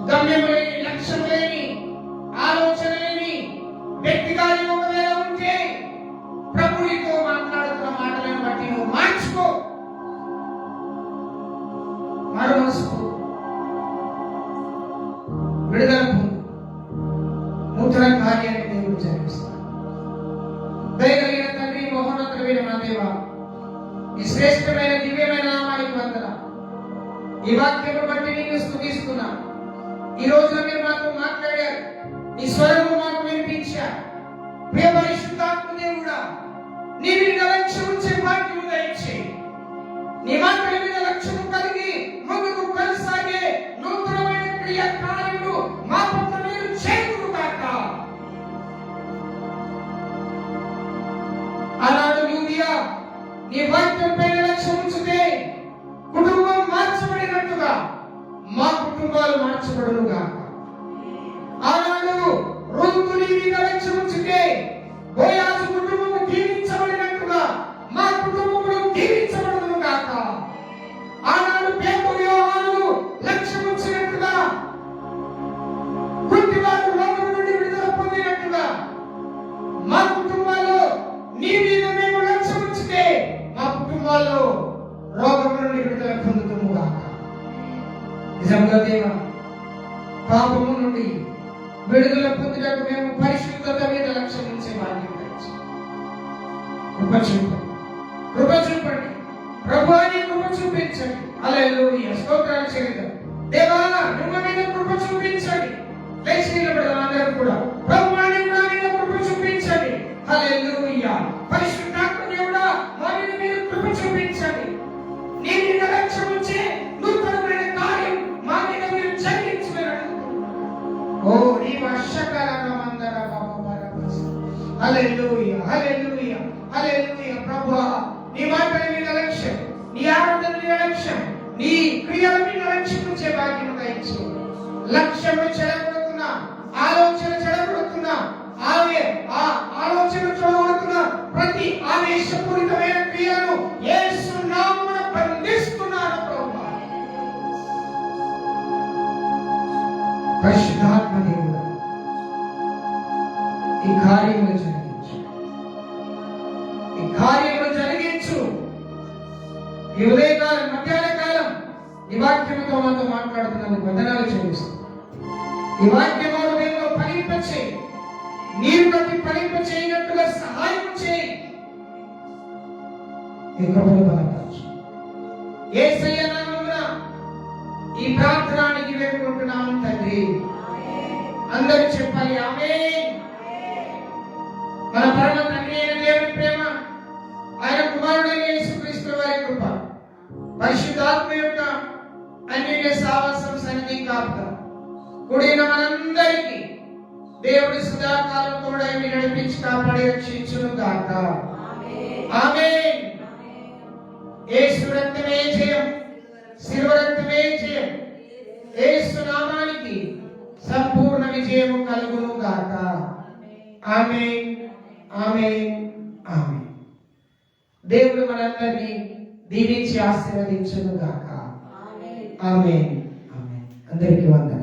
గమ్యం లేని, లక్ష్యం లేని, ఆలోచన లేని వ్యక్తిగా ఒకవేళ ఉంటే ప్రభునితో మాట్లాడుతున్న మాటలను బట్టి నువ్వు మార్చుకో, మారు మనసుకు విడుదల పొందు. నూతన కార్యాన్ని దేవుడు జరిగిస్తాడు. దయగలిగిన తండ్రి, మహోన్నతుడైన మా దేవా, ఈ శ్రేష్టమైన దివ్యమైన నామానికి వందనాలు. ఈ వాక్యం బట్టి నేను స్తుతిస్తున్నా. ఈ రోజున మీరు మాతో మాట్లాడారు, నీ స్వరము మాకు వినిపించారు. ప్రియ పరిశుద్ధాత్మ దేవుడా, నీ మీద లక్ష్యం ఉంచే భాగ్యము దయచేయి. నీ మాటల మీద లక్ష్యం కలిగి ముందుకు కొనసాగే నూతనమైన క్రియ కార్యములు మా పట్ల మీరు చేయును గాక. ఆనాడు యూదియా నీ వాక్యం పైన లక్ష్యం ఉంచితే కుటుంబం మార్చబడినట్టుగా మా కుటుంబాలు మార్చబడును గాక. ఆనాడు రూతు నీ మీద లక్ష్యం ఉంచితే బోయాజు కుటుంబము దీవించబడినట్టుగా మా కుటుంబములు దీవించబడును గాక. ఆనాడు పేతురు, యోహాను లక్ష్యం ఉంచినట్టుగా గుడ్డివారు రోగం నుండి విడుదల పొందినట్టుగా మా కుటుంబాల్లో నీ మీద మేము లక్ష్యం ఉంచితే మా కుటుంబాల్లో రోగం నుండి విడుదల పొందుతాము గాక. నిజంగా దేవా, పాపము నుండి విడుదల పొందుటకు మేము పరిశుద్ధత మీద లక్ష్యం ఉంచే భాగ్యం కృప చూపండి, కృప చూపండి ప్రభువాని కృప చూపించండి. హల్లెలూయా, స్తోత్రాలు చెల్లిద్దాం. దేవా, నువ్వు మీద కృప చూపించండి. లేచి నిలబడదాం అందరూ కూడా. ప్రభువాని మీద కృప చూపించండి. హల్లెలూయా. పరిశుద్ధాత్మ దేవుడా, మా మీద మీరు కృప చూపించండి. నీ మీద లక్ష్యం ఉంచే నూతనమైన కార్యం మా మీద మీరు జరిగించమని. ఓ నీ వర్షకాలమందర బాబరబస్. హల్లెలూయా, హల్లెలూయా, హల్లెలూయా. ప్రభువా, నీ మాటల మీద లక్ష్యం, నీ ఆరాధన మీద లక్ష్యం, నీ క్రియల మీద లక్ష్యం ఉంచే భాగ్యం దయచు. లక్ష్యం చెడగొడుతున్నా, ఆలోచన చెడగొడుతున్నా, ఆలోచన చెడగొడుతున్నా ప్రతి ఆవేశపూరితమైన క్రియలను యేసు నామమున బంధిస్తున్నాను ప్రభువా. పరిశుద్ధాత్మ దేవుడా, ఈ కార్యములు జరిగించు, ఈ కార్యములు జరిగించు. ఈ ఉదయకాలం, మధ్యాహ్న కాలం ఈ వాక్యముతో మాతో మాట్లాడుతున్నందుకు వందనాలు చెల్లిస్తాను. ఈ వాక్యము హృదయంలో ఫలింపచేయి, నీరు బట్టి ఫలింపచేయనట్టుగా సహాయం చేయి. ఈ కృపను బలపరచు. యేసయ్య నామమున ఈ ప్రార్థనానికి వేడుకుంటున్నాము తండ్రి. అందరూ చెప్పాలి ఆమేన్. మన పరమ తండ్రి అయిన దేవుని ప్రేమ, ఆయన కుమారుడైన యేసుక్రీస్తు వారి కృప, పరిశుద్ధాత్మ యొక్క అన్యోన్య సావాసం, సన్నిధి, కాపుదల కూడిన మనందరికీ దేవుడి సదాకాలం కూడా నడిపించి కాపాడి రక్షించును గాక. ఆమేన్. యేసు రక్తమే జయం, శిలువ రక్తమే జయం. యేసు నామానికి సంపూర్ణ విజయము కలుగును గాక. ఆమేన్, ఆమేన్, ఆమేన్. దేవుడు మనందరినీ దీవించి ఆశీర్వదించును గాక. ఆమేన్, ఆమేన్. అందరికీ వందనాలు.